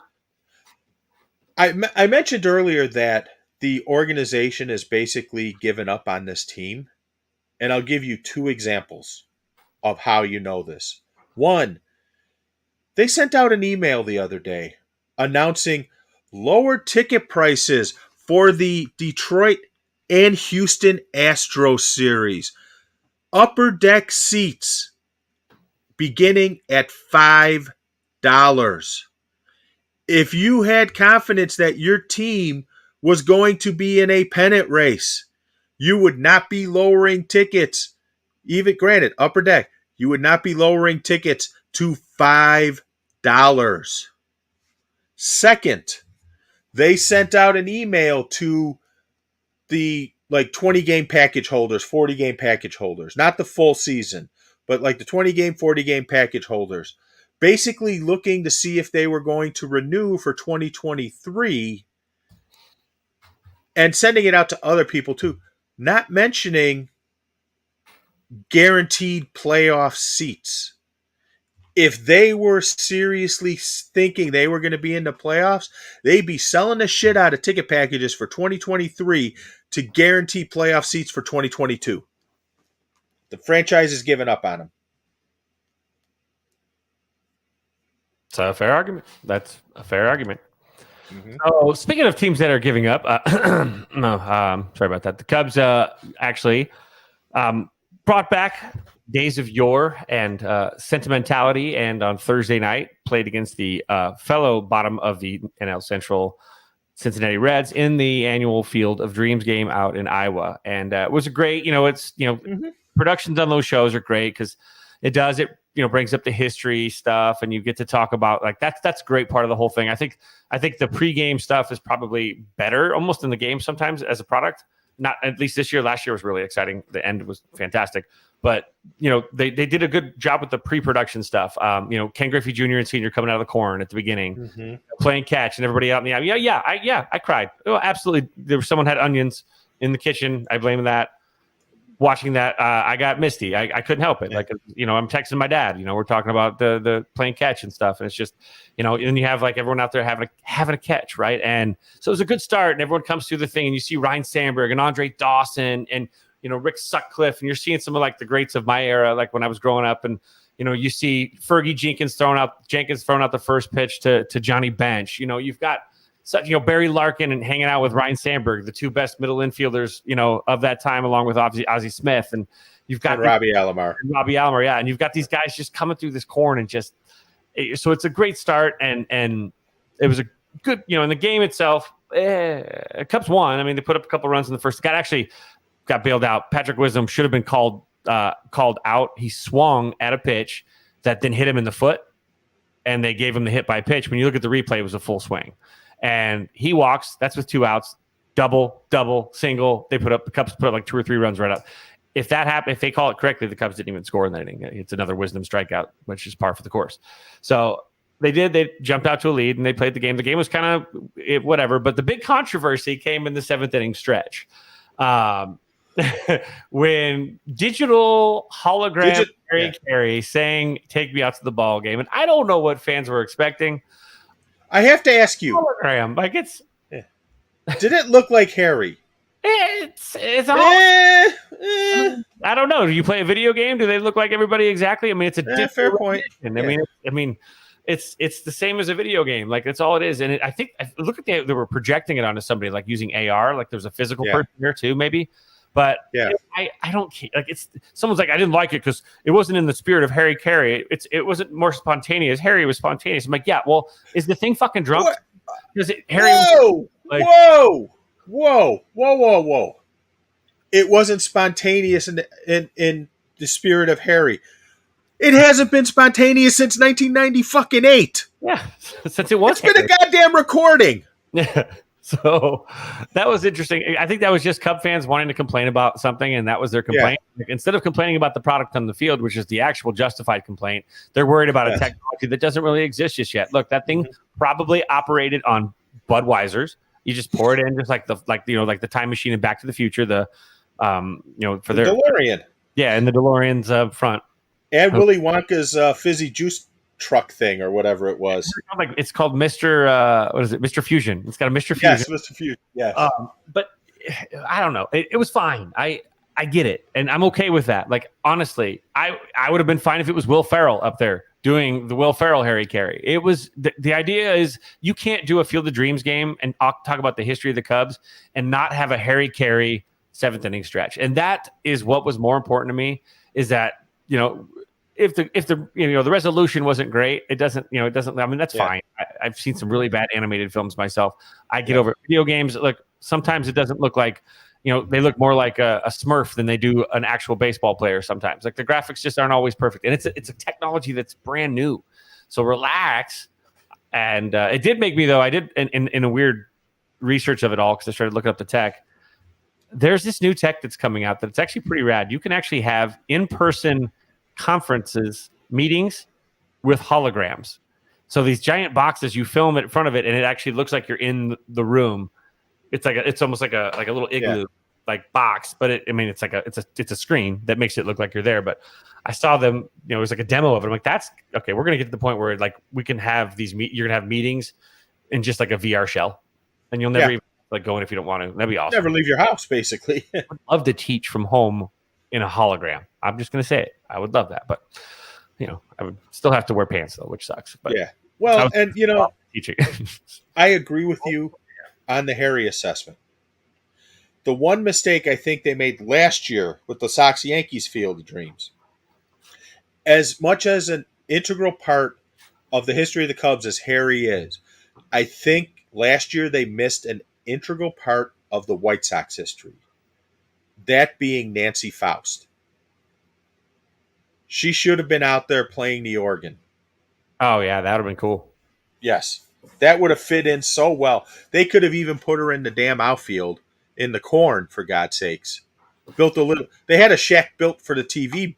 I mentioned earlier that the organization has basically given up on this team, and I'll give you 2 examples of how you know this. One, they sent out an email the other day announcing lower ticket prices for the Detroit and Houston Astros series. Upper deck seats beginning at $5. If you had confidence that your team was going to be in a pennant race, you would not be lowering tickets. Even granted, upper deck, you would not be lowering tickets to $5. Second, they sent out an email to the 20 game package holders, 40 game package holders, not the full season, but the 20 game, 40 game package holders, basically looking to see if they were going to renew for 2023 and sending it out to other people too, not mentioning guaranteed playoff seats. If they were seriously thinking they were going to be in the playoffs, they'd be selling the shit out of ticket packages for 2023 to guarantee playoff seats for 2022. The franchise has given up on them. It's a fair argument. That's a fair argument. Mm-hmm. So, speaking of teams that are giving up, sorry about that. The Cubs actually brought back days of yore and sentimentality, and on Thursday night played against the fellow bottom of the NL Central Cincinnati Reds in the annual Field of Dreams game out in Iowa. And it was a great, mm-hmm. Productions on those shows are great because it brings up the history stuff, and you get to talk about that's a great part of the whole thing. I think the pregame stuff is probably better almost in the game sometimes as a product. Not at least this year. Last year was really exciting. The end was fantastic. But, they did a good job with the pre-production stuff. Ken Griffey Jr. and Sr. coming out of the corn at the beginning, mm-hmm. playing catch, and everybody out in the eye. I cried. Oh, absolutely. Someone had onions in the kitchen. I blame that. Watching that, I got misty. I couldn't help it. Yeah. I'm texting my dad. We're talking about the playing catch and stuff, and it's just, and you have everyone out there having a catch, right? And so it was a good start, and everyone comes through the thing, and you see Ryan Sandberg and Andre Dawson, and Rick Sutcliffe, and you're seeing some of like the greats of my era, like when I was growing up, and you see Fergie Jenkins throwing out the first pitch to Johnny Bench. You've got such Barry Larkin and hanging out with Ryan Sandberg, the two best middle infielders of that time, along with Ozzie Smith, and you've got Robbie Alomar, yeah, and you've got these guys just coming through this corn and just so it's a great start, and it was a good in the game itself. Cubs won. I mean, they put up a couple runs in the first. Got bailed out. Patrick Wisdom should have been called out. He swung at a pitch that then hit him in the foot, and they gave him the hit by pitch. When you look at the replay, it was a full swing, and he walks. That's with 2 outs. Double, single. The Cubs put up like 2 or 3 runs right up. If that happened, if they call it correctly, the Cubs didn't even score in that inning. It's another Wisdom strikeout, which is par for the course. So they did. They jumped out to a lead, and they played the game. The game was kind of whatever, but the big controversy came in the 7th inning stretch. When digital hologram Harry Carey sang "Take Me Out to the Ball Game," and I don't know what fans were expecting. I have to ask you, hologram, like did it look like Harry? It's I don't know. Do you play a video game? Do they look like everybody exactly? I mean, it's a different fair point. I mean, it's the same as a video game. Like that's all it is. And I think look at they were projecting it onto somebody like using AR. Like there's a physical person here too, maybe. But I don't like it's someone's like I didn't like it because it wasn't in the spirit of Harry Carey. It wasn't more spontaneous. Harry was spontaneous. I'm like, yeah. Well, is the thing fucking drunk? Is it Harry? Whoa! It wasn't spontaneous in the spirit of Harry. It hasn't been spontaneous since 1998. Yeah, since it was. It's been a goddamn recording. Yeah. So that was interesting. I think that was just Cub fans wanting to complain about something, and that was their complaint. Yeah. Instead of complaining about the product on the field, which is the actual justified complaint, they're worried about a technology that doesn't really exist just yet. Look, that thing probably operated on Budweisers. You just pour it in, just like the time machine in Back to the Future. For their DeLorean. Yeah, and the DeLorean's front. And Willy Wonka's fizzy juice truck thing or whatever it was. It's called Mr. What is it? Mr. Fusion. It's got a Mr. Fusion. Yes, Mr. Fusion. Yes. But I don't know. It was fine. I get it, and I'm okay with that. Like honestly, I would have been fine if it was Will Ferrell up there doing the Will Ferrell Harry Carey. It was the idea is you can't do a Field of Dreams game and talk about the history of the Cubs and not have a Harry Carey 7th inning stretch, and that is what was more important to me. Is that if the the resolution wasn't great, it doesn't. I mean, that's fine. I've seen some really bad animated films myself. I get over it. Video games. Look, sometimes it doesn't look like, they look more like a Smurf than they do an actual baseball player. Sometimes, like the graphics just aren't always perfect, and it's a technology that's brand new. So relax. And it did make me though. I did in a weird research of it all because I started looking up the tech. There's this new tech that's coming out that's actually pretty rad. You can actually have in-person conferences, meetings with holograms. So these giant boxes, you film it in front of it, and it actually looks like you're in the room. It's almost like a little igloo like box, but it's a screen that makes it look like you're there. But I saw them, it was like a demo of it. I'm like, that's okay. We're gonna get to the point where like we can have you're gonna have meetings in just like a VR shell, and you'll never even go in if you don't want to. That'd be awesome. Never leave your house, basically. I'd love to teach from home in a hologram. I'm just gonna say it. I would love that, but I would still have to wear pants though, which sucks. But yeah, well, and teaching. I agree with you on the Harry assessment. The one mistake I think they made last year with the Sox Yankees Field of Dreams, as much as an integral part of the history of the Cubs as Harry is, I think last year they missed an integral part of the White Sox history. That being Nancy Faust. She should have been out there playing the organ. Oh, yeah, that would have been cool. Yes. That would have fit in so well. They could have even put her in the damn outfield in the corn, for God's sakes. They had a shack built for the TV,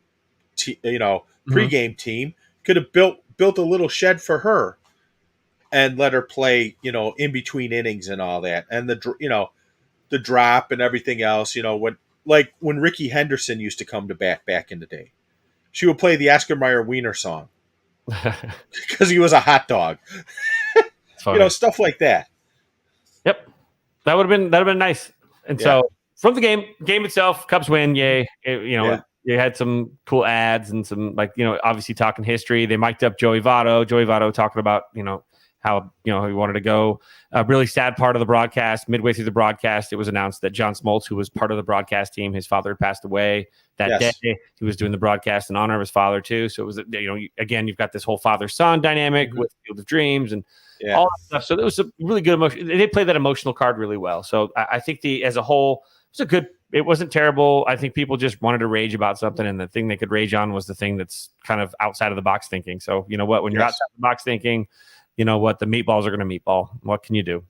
pregame team. Could have built a little shed for her and let her play, in between innings and all that. And the drop and everything else, when Ricky Henderson used to come to bat back in the day. She would play the Oscar Mayer Wiener song because he was a hot dog. Stuff like that. Yep. That'd have been nice. And so from the game itself, Cubs win. Yay! Yeah. They had some cool ads and some obviously talking history. They mic'd up Joey Votto. Joey Votto talking about how he wanted to go. A really sad part of the broadcast. Midway through the broadcast, it was announced that John Smoltz, who was part of the broadcast team, his father had passed away that Yes. day. He was doing the broadcast in honor of his father too. So it was again, you've got this whole father-son dynamic with Field of Dreams and all that stuff. So it was a really good emotion. They played that emotional card really well. So I think as a whole, it wasn't terrible. I think people just wanted to rage about something, and the thing they could rage on was the thing that's kind of outside of the box thinking. So you know what? When you're outside the box thinking, you know what? The meatballs are going to meatball. What can you do?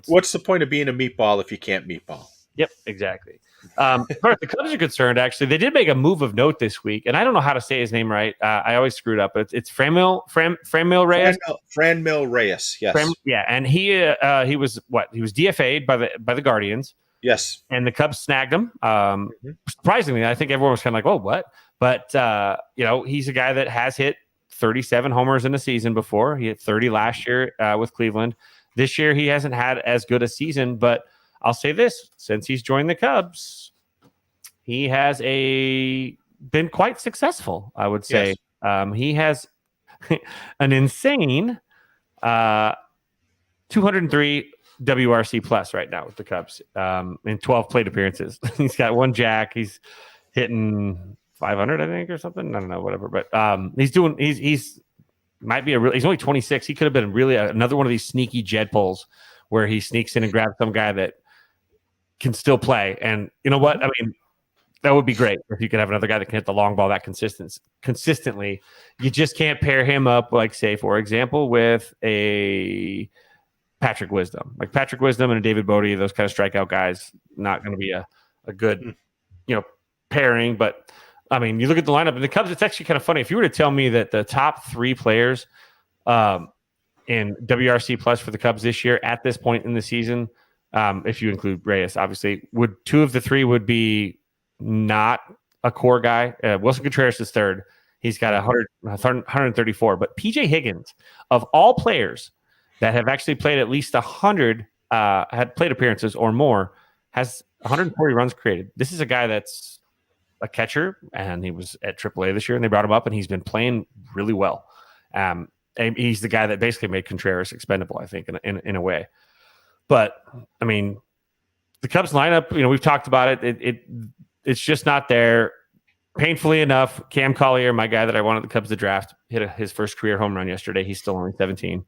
What's the point of being a meatball if you can't meatball? Yep, exactly. As far as the Cubs are concerned, actually, they did make a move of note this week, and I don't know how to say his name right. I always screw it up, but it's Franmil Reyes. Franmil Reyes, yes. And he was DFA'd by the Guardians. Yes. And the Cubs snagged him. Surprisingly, I think everyone was kind of like, "Oh, what?" But he's a guy that has hit 37 homers in a season before. He hit 30 last year with Cleveland. This year, he hasn't had as good a season, but I'll say this: since he's joined the Cubs, he has been quite successful, I would say. Yes. He has an insane 203 WRC plus right now with the Cubs in 12 plate appearances. He's got one jack. He's hitting 500, I think, or something. I don't know, whatever. But he's might be he's only 26. He could have been really another one of these sneaky Jed pulls where he sneaks in and grabs some guy that can still play. And you know what? I mean, that would be great if you could have another guy that can hit the long ball that consistently. You just can't pair him up, like, say, for example, with a Patrick Wisdom. Like Patrick Wisdom and a David Bodie, those kind of strikeout guys, not going to be a good pairing. But I mean, you look at the lineup and the Cubs, it's actually kind of funny. If you were to tell me that the top three players in WRC plus for the Cubs this year at this point in the season, if you include Reyes, obviously, two of the three would be not a core guy. Wilson Contreras is third. He's got 134. But PJ Higgins, of all players that have actually played at least 100 had plate appearances or more, has 140 runs created. This is a guy that's a catcher, and he was at AAA this year, and they brought him up, and he's been playing really well. And he's the guy that basically made Contreras expendable, I think, in a way. But I mean, the Cubs lineup, we've talked about it. It's just not there. Painfully enough, Cam Collier, my guy that I wanted the Cubs to draft, hit his first career home run yesterday. He's still only 17.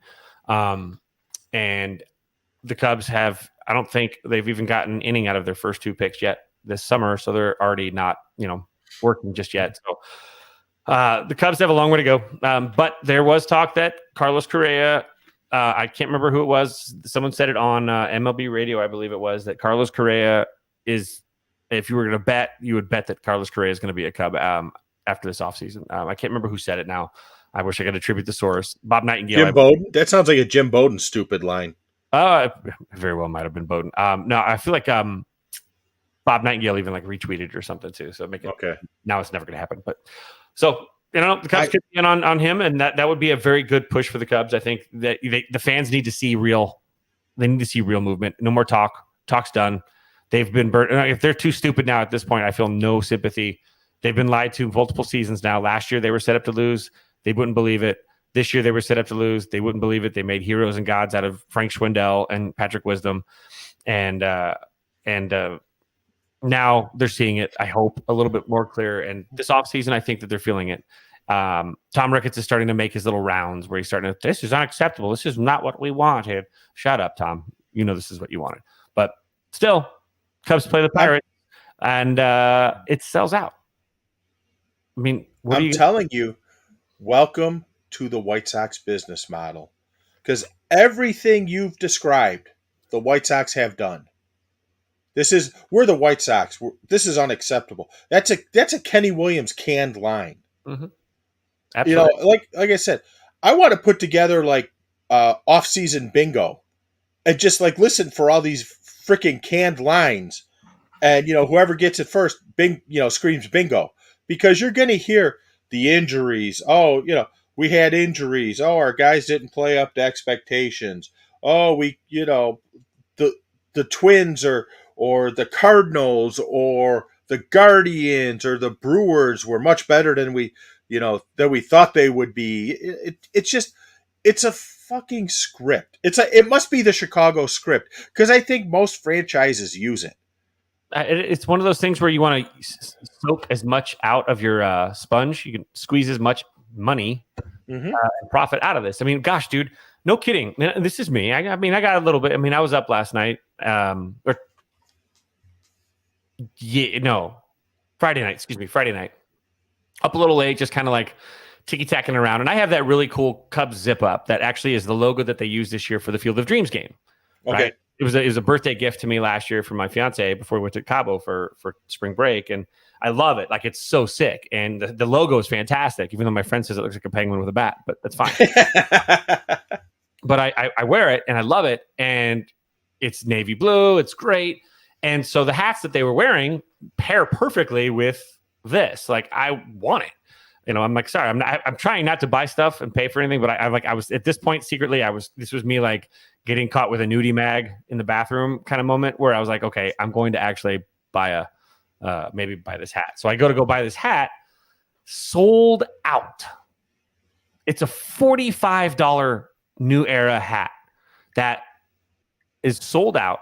And the Cubs I don't think they've even gotten an inning out of their first two picks yet this summer. So they're already not, working just yet. So the Cubs have a long way to go. But there was talk that Carlos Correa, I can't remember who it was. Someone said it on MLB radio, I believe it was, that Carlos Correa is, if you were going to bet, you would bet that Carlos Correa is going to be a Cub after this offseason. I can't remember who said it now. I wish I could attribute the source. Bob Nightingale. Jim Bowden? That sounds like a Jim Bowden stupid line. Very well might have been Bowden. No, I feel like Bob Nightingale even retweeted or something too. So make it okay. Now it's never going to happen. But so the Cubs could be in on him, and that would be a very good push for the Cubs. I think that the fans need to see real. They need to see real movement. No more talk. Talk's done. They've been burnt. If they're too stupid now at this point, I feel no sympathy. They've been lied to multiple seasons now. Last year they were set up to lose. They wouldn't believe it. This year they were set up to lose. They wouldn't believe it. They made heroes and gods out of Frank Schwindel and Patrick Wisdom. And now they're seeing it, I hope, a little bit more clear. And this offseason, I think that they're feeling it. Tom Ricketts is starting to make his little rounds where he's starting to, this is unacceptable. This is not what we wanted. Shut up, Tom. This is what you wanted. But still, Cubs play the Pirates, and it sells out. I mean, I'm telling you, welcome to the White Sox business model, because everything you've described, the White Sox have done. We're the White Sox. This is unacceptable. That's a Kenny Williams canned line. Mm-hmm. Absolutely. Like I said, I want to put together off-season bingo, and just listen for all these freaking canned lines, and whoever gets it first, screams bingo, because you're going to hear the injuries. Oh, we had injuries. Oh, our guys didn't play up to expectations. Oh, the Twins or or the Cardinals or the Guardians or the Brewers were much better than we thought they would be. It's a fucking script. It must be the Chicago script, because I think most franchises use it. It's one of those things where you want to soak as much out of your sponge. You can squeeze as much money and profit out of this. I mean, gosh, dude, no kidding. This is me. I got a little bit. I mean, I was up last night. Friday night. Up a little late, just kind of like ticky-tacking around. And I have that really cool Cubs zip up that actually is the logo that they used this year for the Field of Dreams game. Okay. Right? It was a birthday gift to me last year from my fiance before we went to Cabo for spring break. And I love it. Like, it's so sick. And the logo is fantastic, even though my friend says it looks like a penguin with a bat, but that's fine. But I wear it and I love it. And it's navy blue. It's great. And so the hats that they were wearing pair perfectly with this. Like, I want it. I'm like, sorry, I'm trying not to buy stuff and pay for anything, but I was at this point secretly, this was me like getting caught with a nudie mag in the bathroom kind of moment where I was like, okay, I'm going to actually buy maybe buy this hat. So I go buy this hat, sold out. It's a $45 New Era hat that is sold out,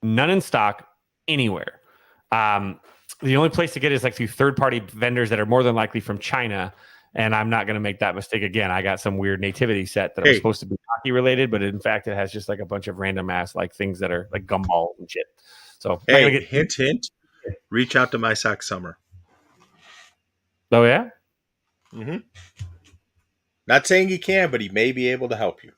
none in stock anywhere. The only place to get it is like through third-party vendors that are more than likely from China, and I'm not going to make that mistake again. I got some weird nativity set that was supposed to be hockey related, but in fact, it has just like a bunch of random ass like things that are like gumballs and shit. So, hint, reach out to My Sock Summer. Oh yeah. Mm-hmm. Not saying he can, but he may be able to help you.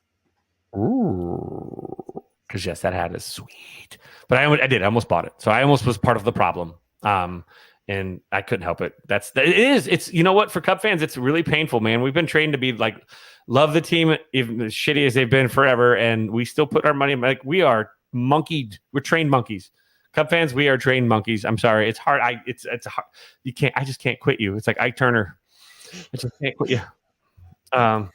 Ooh, because yes, that hat is sweet. But I did. I almost bought it, so I almost was part of the problem. And I couldn't help it. It's you know what, for Cub fans, it's really painful, man. We've been trained to be like, love the team, even as shitty as they've been forever. And we still put our money, like, we are monkeyed. We're trained monkeys. Cub fans, we are trained monkeys. I'm sorry. It's hard. It's hard. I just can't quit you. It's like Ike Turner. I just can't quit you. No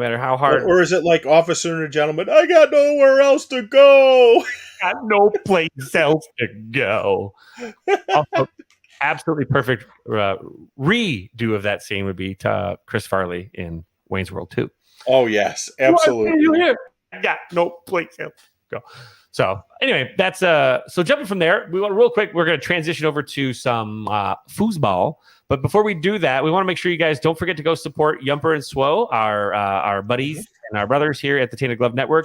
matter how hard. Or is it like Officer and a Gentleman? I got nowhere else to go. Got no place else to go. Also, absolutely perfect redo of that scene would be Chris Farley in Wayne's World 2. Oh yes, absolutely. I got no place else to go. So anyway, that's so jumping from there, we want real quick, we're going to transition over to some foosball. But before we do that, we want to make sure you guys don't forget to go support Yumper and Swo, our buddies and our brothers here at the Tainted Glove Network.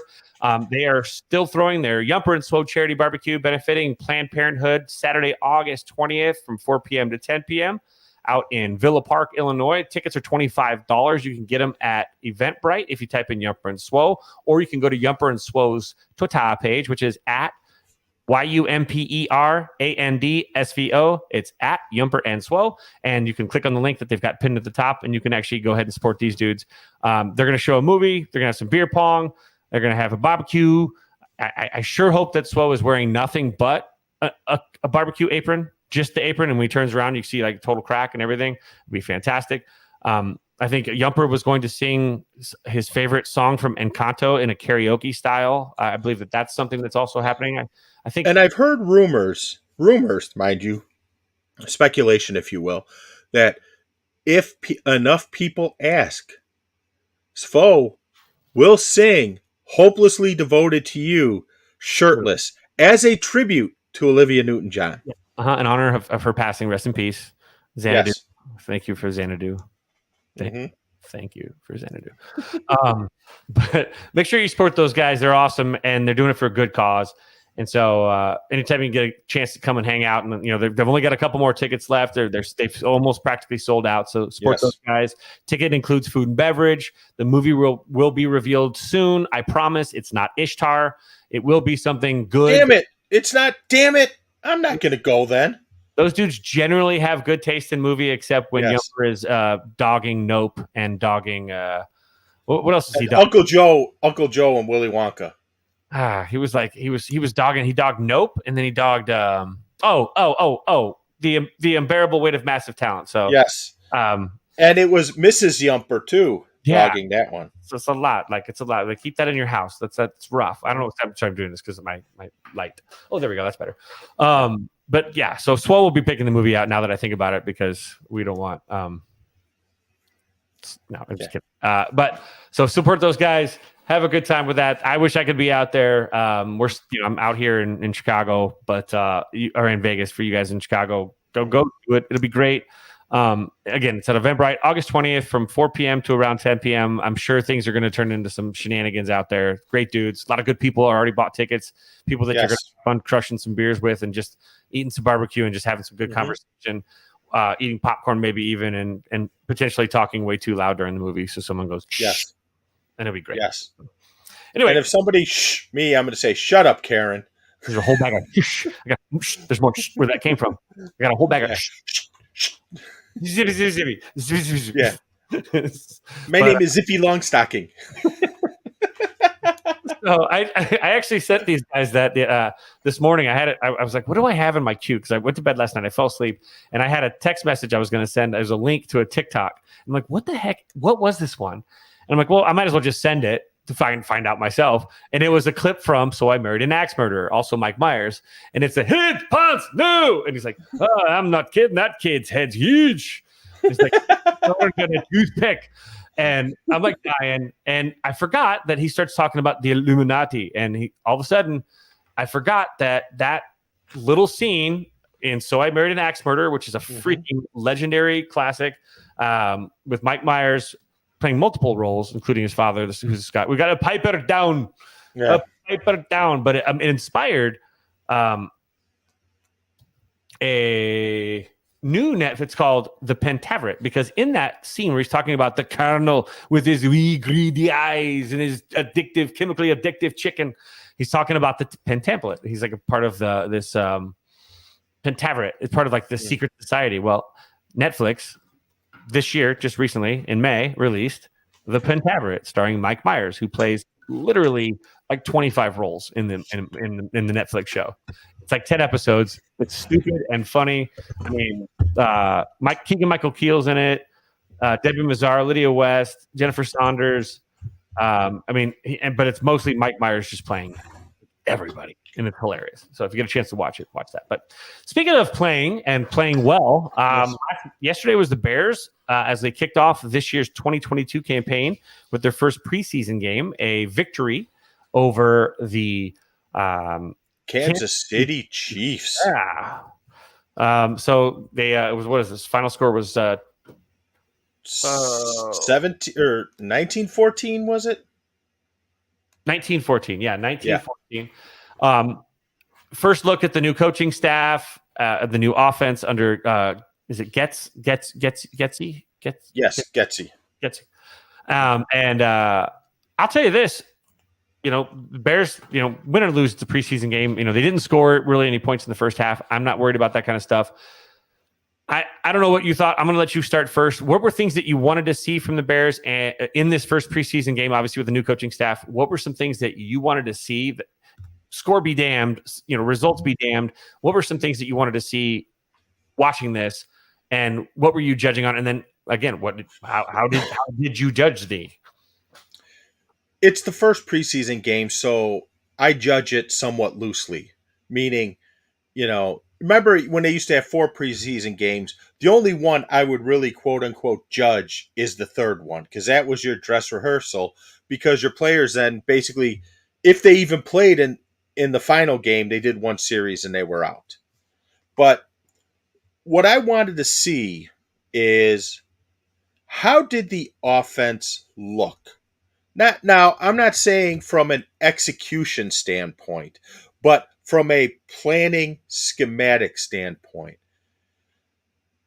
They are still throwing their Yumper and Swo charity barbecue benefiting Planned Parenthood Saturday, August 20th from 4 p.m. to 10 p.m. out in Villa Park, Illinois. Tickets are $25. You can get them at Eventbrite if you type in Yumper and Swo, or you can go to Yumper and Swo's Twitter page, which is at YUMPERANDSVO. It's at Yumper and Swo, and you can click on the link that they've got pinned at the top, and you can actually go ahead and support these dudes. They're going to show a movie. They're going to have some beer pong. They're going to have a barbecue. I sure hope that Swo is wearing nothing but a barbecue apron, just the apron, and when he turns around, you see like total crack and everything. It'd be fantastic. I think Yumper was going to sing his favorite song from Encanto in a karaoke style. I believe that's something that's also happening. I think, and I've heard rumors, mind you, speculation, if you will, that if enough people ask, Swo will sing "Hopelessly Devoted to You" shirtless as a tribute to Olivia Newton-John. In honor of her passing. Rest in peace, Xanadu. Yes. Thank you for Xanadu. Thank you for Xanadu. But make sure you support those guys. They're awesome, and they're doing it for a good cause. And so anytime you get a chance to come and hang out, and they've only got a couple more tickets left. They've almost practically sold out. So support those guys. Ticket includes food and beverage. The movie will be revealed soon. I promise. It's not Ishtar. It will be something good. Damn it! It's not. Damn it! I'm not going to go then. Those dudes generally have good taste in movie, except when Yumper is dogging Nope and dogging. What else is he dogging? Uncle Joe, and Willy Wonka. He was dogging. He dogged Nope, and then he dogged. The unbearable weight of massive talent. So yes, and it was Mrs. Yumper too. logging that one. So it's a lot. Like it's a lot. Like keep that in your house. That's rough. I don't know what temperature I'm doing this because of my light. Oh, there we go. That's better. But yeah, so Swole will be picking the movie out now that I think about it because we don't want. No, I'm just kidding. But so support those guys. Have a good time with that. I wish I could be out there. I'm out here in Chicago, but or in Vegas for you guys in Chicago. Go do it. It'll be great. Again, it's at Eventbrite, August 20th from 4 p.m. to around 10 p.m. I'm sure things are going to turn into some shenanigans out there. Great dudes. A lot of good people already bought tickets. People that you're going to have fun crushing some beers with and just eating some barbecue and just having some good conversation. Eating popcorn maybe even and potentially talking way too loud during the movie so someone goes shh, and it'll be great. Yes. Anyway, and if somebody me, I'm going to say shut up, Karen. There's a whole bag of shh. There's more where that came from. I got a whole bag of shh. Yeah. My name is Zippy Longstocking. So I actually sent these guys that this morning. I was like, what do I have in my queue? Because I went to bed last night. I fell asleep and I had a text message I was going to send. There's a link to a TikTok. I'm like, what the heck? What was this one? And I'm like, well, I might as well just send it to find out myself. And it was a clip from So I Married an Axe Murderer, also Mike Myers. And it's a hit, Ponce, no. And he's like, oh, I'm not kidding. That kid's head's huge. He's like, someone got a toothpick. And I'm like dying. And I forgot that he starts talking about the Illuminati. And all of a sudden, I forgot that little scene in So I Married an Axe Murderer, which is a freaking legendary classic with Mike Myers playing multiple roles, including his father, who's Scott. We got to pipe her down. Yeah. Pipe her down. But it inspired a new Netflix called The Pentaveret, because in that scene where he's talking about the colonel with his wee greedy eyes and his chemically addictive chicken, he's talking about the Pentaveret. He's like a part of this Pentaveret. It's part of like the secret society. Well, Netflix this year, just recently in May, released The Pentaveret, starring Mike Myers, who plays literally like 25 roles in the Netflix show. It's like 10 episodes. It's stupid and funny. I mean, Keegan-Michael Keel's in it. Debbie Mazar, Lydia West, Jennifer Saunders. But it's mostly Mike Myers just playing everybody, and it's hilarious. So if you get a chance to watch it, watch that. But speaking of playing and playing well, yesterday was the Bears as they kicked off this year's 2022 campaign with their first preseason game, a victory over the Kansas City Chiefs. Yeah. So they it was, what is this? Final score was 17 or 1914, was it? 1914. Yeah, 1914. Yeah. First look at the new coaching staff, the new offense under is it Getsy? Yes, Getsy. And I'll tell you this. The Bears, win or lose, it's a preseason game. They didn't score really any points in the first half. I'm not worried about that kind of stuff. I don't know what you thought. I'm going to let you start first. What were things that you wanted to see from the Bears in this first preseason game, obviously with the new coaching staff? What were some things that you wanted to see? Score be damned, results be damned. What were some things that you wanted to see watching this? And what were you judging on? And then again, how did you judge the? It's the first preseason game, so I judge it somewhat loosely. Meaning, remember when they used to have 4 preseason games? The only one I would really quote unquote judge is the third one, because that was your dress rehearsal. Because your players then basically, if they even played in the final game, they did one series and they were out. But what I wanted to see is, how did the offense look? Now, I'm not saying from an execution standpoint, but from a planning schematic standpoint.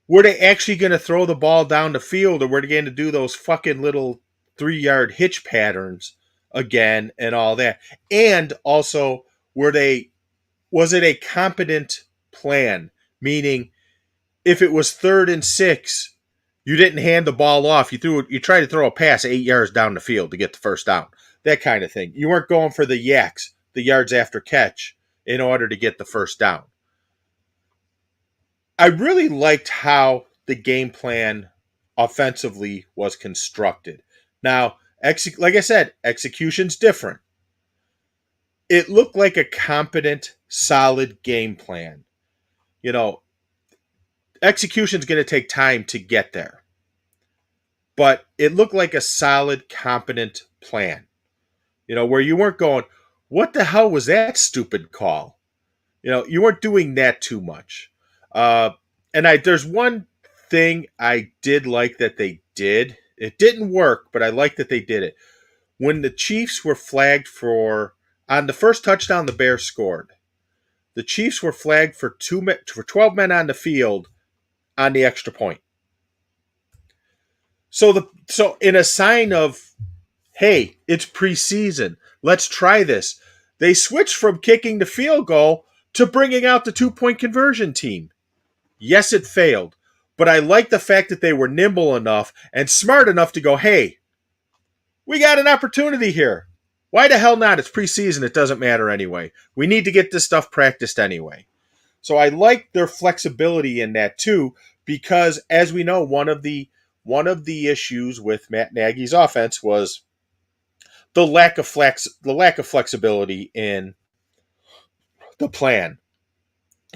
Were they actually going to throw the ball down the field, or were they going to do those fucking little 3-yard hitch patterns again and all that? And also, was it a competent plan? Meaning, if it was 3rd and 6, you didn't hand the ball off. You tried to throw a pass 8 yards down the field to get the first down. That kind of thing. You weren't going for the yaks, the yards after catch, in order to get the first down. I really liked how the game plan offensively was constructed. Now, like I said, execution's different. It looked like a competent, solid game plan. Execution's going to take time to get there. But it looked like a solid, competent plan. Where you weren't going, what the hell was that stupid call? You weren't doing that too much. There's one thing I did like that they did. It didn't work, but I like that they did it. When the Chiefs were flagged on the first touchdown the Bears scored, the Chiefs were flagged for 12 men on the field on the extra point. So in a sign of, hey, it's preseason, let's try this, they switched from kicking the field goal to bringing out the 2-point conversion team. Yes, it failed, but I like the fact that they were nimble enough and smart enough to go, hey, we got an opportunity here. Why the hell not? It's preseason. It doesn't matter anyway. We need to get this stuff practiced anyway. So I like their flexibility in that too, because as we know, one of the issues with Matt Nagy's offense was the lack of flexibility in the plan.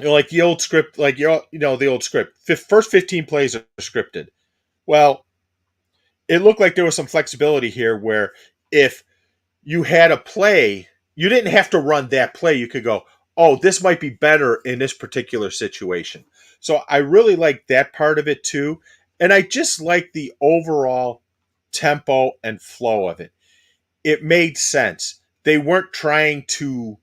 Like the old script, the old script. First 15 plays are scripted. Well, it looked like there was some flexibility here where if you had a play, you didn't have to run that play. You could go, oh, this might be better in this particular situation. So I really like that part of it too. And I just like the overall tempo and flow of it. It made sense. They weren't trying to,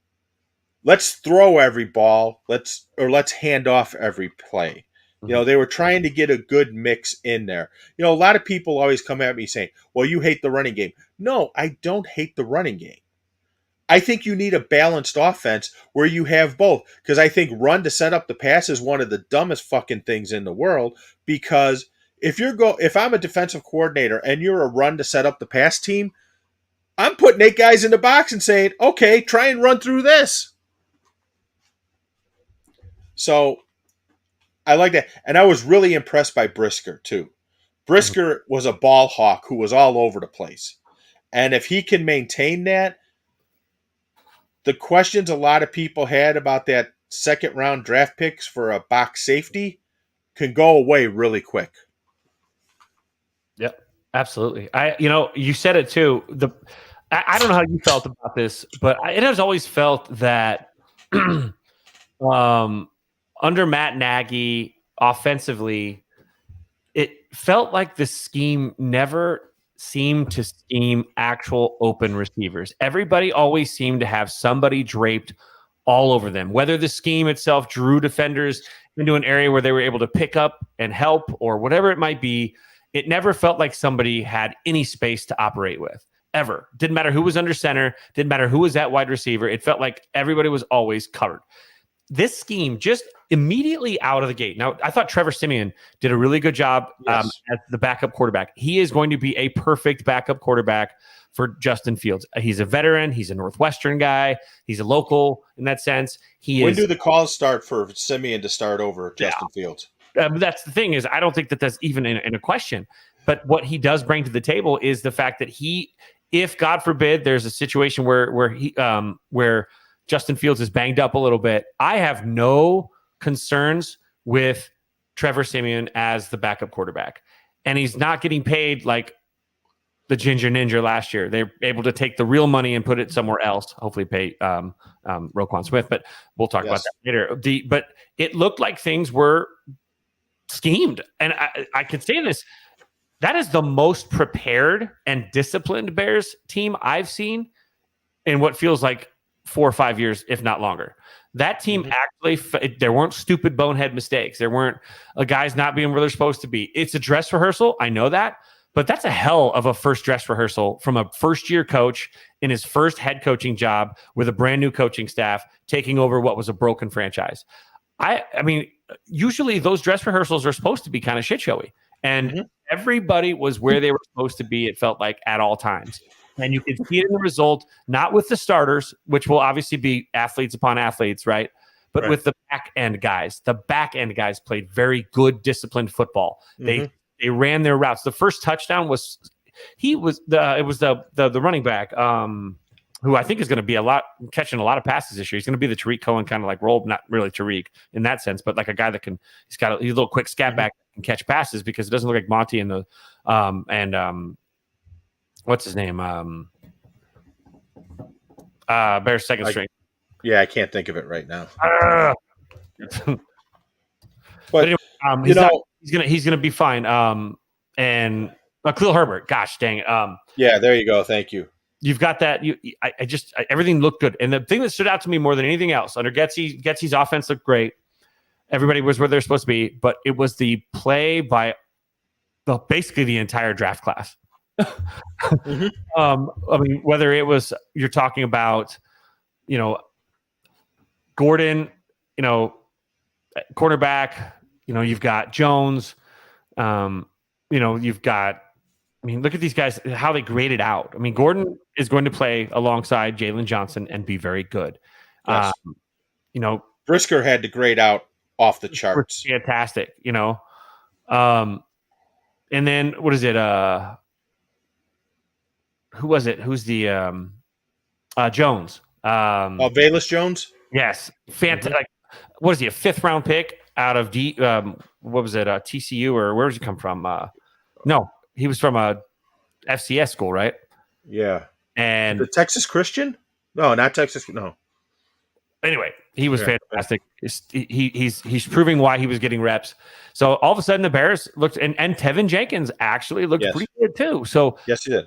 let's throw every ball, let's hand off every play. They were trying to get a good mix in there. A lot of people always come at me saying, well, you hate the running game. No, I don't hate the running game. I think you need a balanced offense where you have both. Because I think run to set up the pass is one of the dumbest fucking things in the world. Because if I'm a defensive coordinator and you're a run to set up the pass team, I'm putting 8 guys in the box and saying, okay, try and run through this. So I like that. And I was really impressed by Brisker, too. Brisker was a ball hawk who was all over the place. And if he can maintain that, the questions a lot of people had about that second-round draft picks for a box safety can go away really quick. Yep, absolutely. You said it, too. I don't know how you felt about this, but it has always felt that under Matt Nagy, offensively, it felt like the scheme never seemed to scheme actual open receivers. Everybody always seemed to have somebody draped all over them, whether the scheme itself drew defenders into an area where they were able to pick up and help or whatever it might be. It never felt like somebody had any space to operate with, ever. Didn't matter who was under center, didn't matter who was at wide receiver. It felt like everybody was always covered. This scheme just immediately out of the gate. Now, I thought Trevor Siemian did a really good job as the backup quarterback. He is going to be a perfect backup quarterback for Justin Fields. He's a veteran. He's a Northwestern guy. He's a local in that sense. When do the calls start for Siemian to start over Justin Fields? That's the thing is I don't think that's even in a question. But what he does bring to the table is the fact that if God forbid there's a situation where Justin Fields is banged up a little bit, I have no concerns with Trevor Siemian as the backup quarterback. And he's not getting paid like the Ginger Ninja last year. They're able to take the real money and put it somewhere else, hopefully pay Roquan Smith, but we'll talk about that later. But it looked like things were schemed. And I could say this, that is the most prepared and disciplined Bears team I've seen in what feels like 4 or 5 years, if not longer. That team actually, there weren't stupid bonehead mistakes. There weren't guys not being where they're supposed to be. It's a dress rehearsal. I know that, but that's a hell of a first dress rehearsal from a first-year coach in his first head coaching job with a brand new coaching staff taking over what was a broken franchise. I mean, usually those dress rehearsals are supposed to be kind of shit showy, and everybody was where they were supposed to be. It felt like at all times. And you can see it in the result, not with the starters, which will obviously be athletes upon athletes, right? But with the back end guys. The back end guys played very good, disciplined football. They ran their routes. The first touchdown was He was the running back, who I think is going to be catching a lot of passes this year. He's going to be the Tariq Cohen kind of like role, not really Tariq in that sense, but like a guy that he's got a little quick scat back and catch passes, because it doesn't look like Monty and what's his name? Bears second string. Yeah, I can't think of it right now. But anyway, he's gonna be fine. And Khalil Herbert, gosh dang it. Yeah, there you go. Thank you. You've got that. Everything looked good. And the thing that stood out to me more than anything else, under Getsy's offense looked great. Everybody was where they're supposed to be, but it was the play by basically the entire draft class. I mean, whether it was you're talking about, Gordon, cornerback, you've got Jones, you've got. I mean, look at these guys, how they graded out. I mean, Gordon is going to play alongside Jalen Johnson and be very good. Yes. Brisker had to grade out off the charts. Fantastic, and then what is it? Who was it? Who's the Jones? Velus Jones? Yes. Fantastic. Like, what is he, a 5th round pick out of what was it, TCU, or where does he come from? No. He was from a FCS school, right? Yeah. And the Texas Christian? No, not Texas. No. Anyway, he was fantastic. He's proving why he was getting reps. So all of a sudden the Bears looked, and Tevin Jenkins actually looked pretty good too. So yes, he did.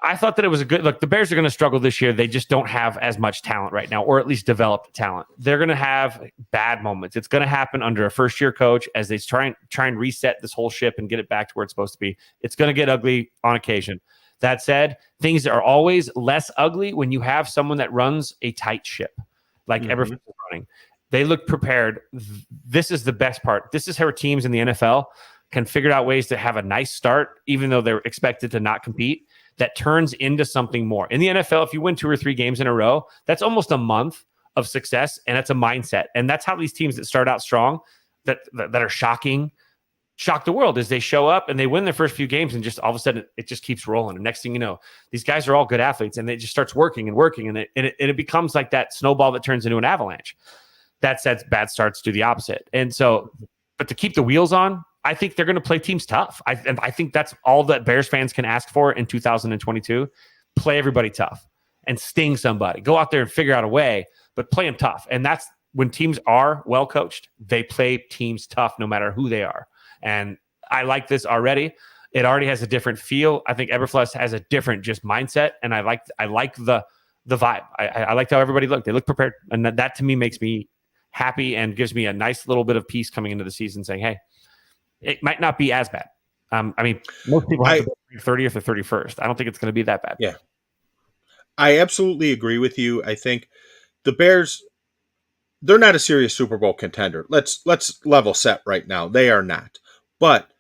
I thought that it was a good look. The Bears are going to struggle this year. They just don't have as much talent right now, or at least developed talent. They're going to have bad moments. It's going to happen under a first-year coach as they try and reset this whole ship and get it back to where it's supposed to be. It's going to get ugly on occasion. That said, things are always less ugly when you have someone that runs a tight ship, like everyone's running. They look prepared. This is the best part. This is how teams in the NFL can figure out ways to have a nice start, even though they're expected to not compete. That turns into something more. In the NFL, if you win 2 or 3 games in a row, that's almost a month of success, and it's a mindset. And that's how these teams that start out strong, that are shock the world, is they show up and they win their first few games, and just all of a sudden it just keeps rolling. And next thing you know, these guys are all good athletes, and it just starts working, and it becomes like that snowball that turns into an avalanche. That said, bad starts do the opposite. And so, but to keep the wheels on, I think they're going to play teams tough. I think that's all that Bears fans can ask for in 2022. Play everybody tough and sting somebody. Go out there and figure out a way, but play them tough. And that's when teams are well coached. They play teams tough no matter who they are. And I like this already. It already has a different feel. I think Eberflus has a different just mindset, and I like the vibe. I liked how everybody looked. They look prepared, and that to me makes me happy and gives me a nice little bit of peace coming into the season, saying, hey, it might not be as bad. I mean, most people have to go 30th or 31st. I don't think it's going to be that bad. Yeah. I absolutely agree with you. I think the Bears, they're not a serious Super Bowl contender. Let's level set right now. They are not. But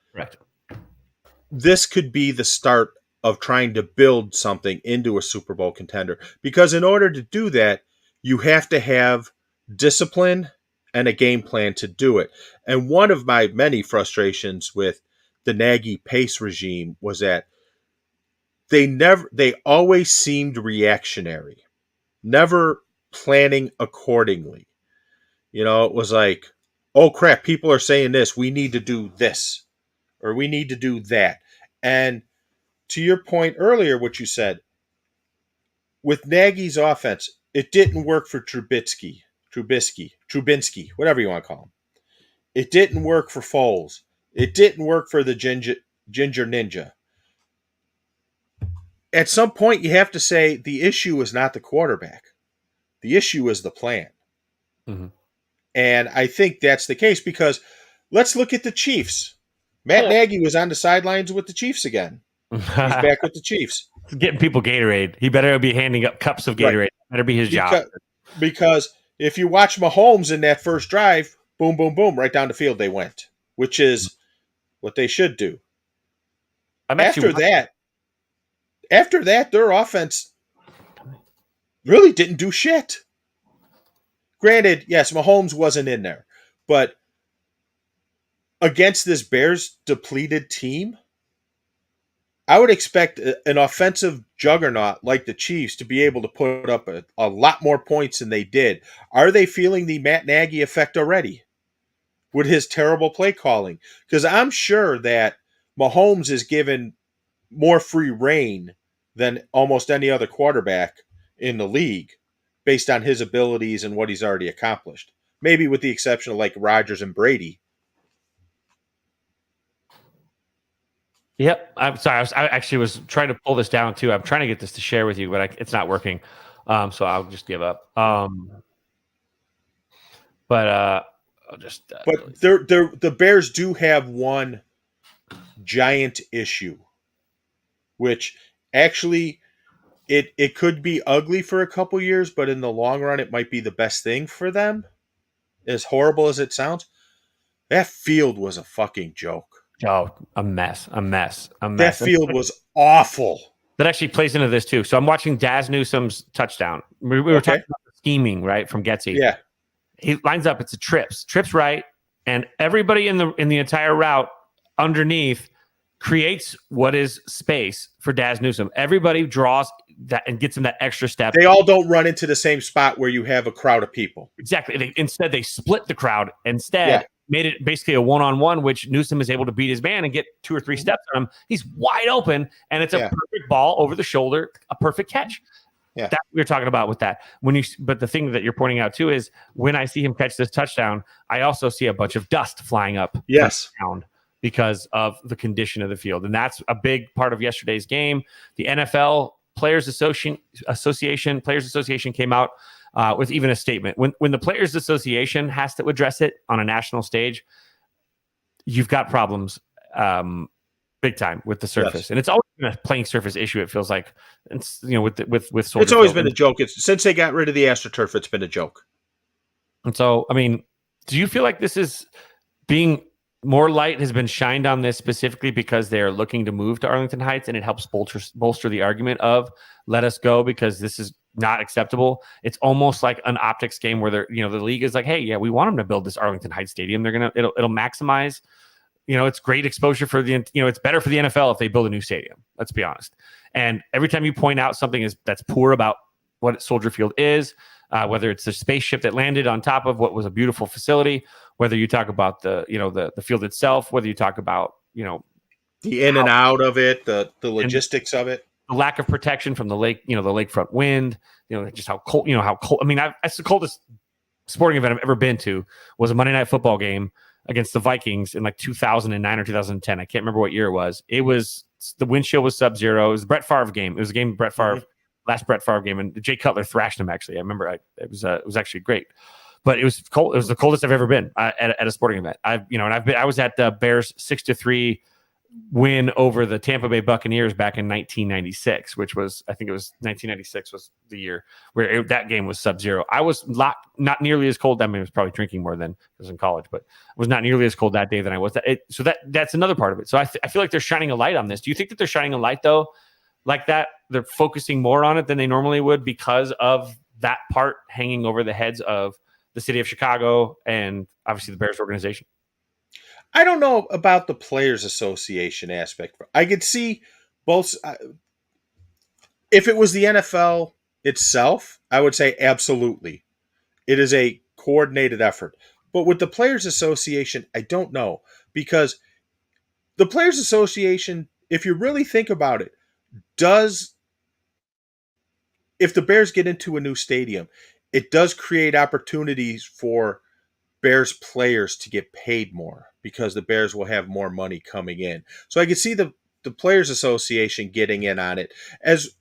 this could be the start of trying to build something into a Super Bowl contender. Because in order to do that, you have to have discipline and a game plan to do it. And one of my many frustrations with the Nagy pace regime was that they always seemed reactionary, never planning accordingly. It was like, oh crap, people are saying this, we need to do this, or we need to do that. And to your point earlier, what you said, with Nagy's offense, it didn't work for Trubisky, whatever you want to call him. It didn't work for Foles. It didn't work for the Ginger Ninja. At some point, you have to say the issue is not the quarterback. The issue is the plan. Mm-hmm. And I think that's the case, because let's look at the Chiefs. Matt Nagy was on the sidelines with the Chiefs again. He's back with the Chiefs. He's getting people Gatorade. He better be handing up cups of Gatorade. Right. Better be his job. Because if you watch Mahomes in that first drive, boom, boom, boom, right down the field they went, which is what they should do. After that, their offense really didn't do shit. Granted, yes, Mahomes wasn't in there, but against this Bears depleted team, I would expect an offensive juggernaut like the Chiefs to be able to put up a lot more points than they did. Are they feeling the Matt Nagy effect already with his terrible play calling? Because I'm sure that Mahomes is given more free reign than almost any other quarterback in the league based on his abilities and what he's already accomplished. Maybe with the exception of like Rodgers and Brady. Yep. I'm sorry. I actually was trying to pull this down too. I'm trying to get this to share with you, but it's not working. So I'll just give up. But I'll just. But the Bears do have one giant issue, which actually it could be ugly for a couple years, but in the long run, it might be the best thing for them. As horrible as it sounds, that field was a fucking joke. Oh, a mess. That field was awful. That actually plays into this too. So I'm watching Daz Newsome's touchdown. We were talking about the scheming, right, from Getsy. Yeah. He lines up. It's a trips right, and everybody in the entire route underneath creates what is space for Daz Newsome. Everybody draws that and gets him that extra step. They all don't run into the same spot where you have a crowd of people. Exactly. Instead, they split the crowd. Instead, made it basically a one-on-one, which Newsome is able to beat his man and get 2 or 3 steps on him. He's wide open, and it's a perfect ball over the shoulder, a perfect catch. Yeah, that's what we're talking about with that. But the thing that you're pointing out too is when I see him catch this touchdown, I also see a bunch of dust flying up. Yes. Because of the condition of the field, and that's a big part of yesterday's game. The NFL Players Association came out with even a statement. When the Players Association has to address it on a national stage, you've got problems. Big time with the surface, and it's always been a playing surface issue. It feels like it's with Soldier it's always Field. been a joke. Since they got rid of the AstroTurf, it's been a joke. And so, I mean, do you feel like this is being more light has been shined on this specifically because they are looking to move to Arlington Heights, and it helps bolster the argument of let us go because this is not acceptable? It's almost like an optics game where the league is like, hey, yeah, we want them to build this Arlington Heights stadium. It'll maximize. It's great exposure for it's better for the NFL if they build a new stadium. Let's be honest. And every time you point out something that's poor about what Soldier Field is, whether it's the spaceship that landed on top of what was a beautiful facility, whether you talk about the field itself, whether you talk about the in and out of it, the logistics of it, the lack of protection from the lake, the lakefront wind, just how cold. I mean, that's the coldest sporting event I've ever been to was a Monday Night Football game against the Vikings in like 2009 or 2010. I can't remember what year it was. It was the wind chill was sub-zero. It was the Brett Favre game. It was a game Brett Favre, last Brett Favre game, and Jay Cutler thrashed him. Actually, I remember. It was actually great, but it was cold. It was the coldest I've ever been at a sporting event. I was at the Bears 6-3 win over the Tampa Bay Buccaneers back in 1996, which was, I think it was 1996 was the year where that game was sub-zero. I was not nearly as cold. I mean, I was probably drinking more than I was in college, but I was not nearly as cold that day than I was. So that's another part of it. So I feel like they're shining a light on this. Do you think that they're shining a light though, like that? They're focusing more on it than they normally would because of that part hanging over the heads of the city of Chicago and obviously the Bears organization? I don't know about the Players Association aspect. I could see both. If it was the NFL itself, I would say absolutely. It is a coordinated effort. But with the Players Association, I don't know. Because the Players Association, if you really think about it, if the Bears get into a new stadium, it does create opportunities for Bears players to get paid more because the Bears will have more money coming in. So I could see the Players Association getting in on it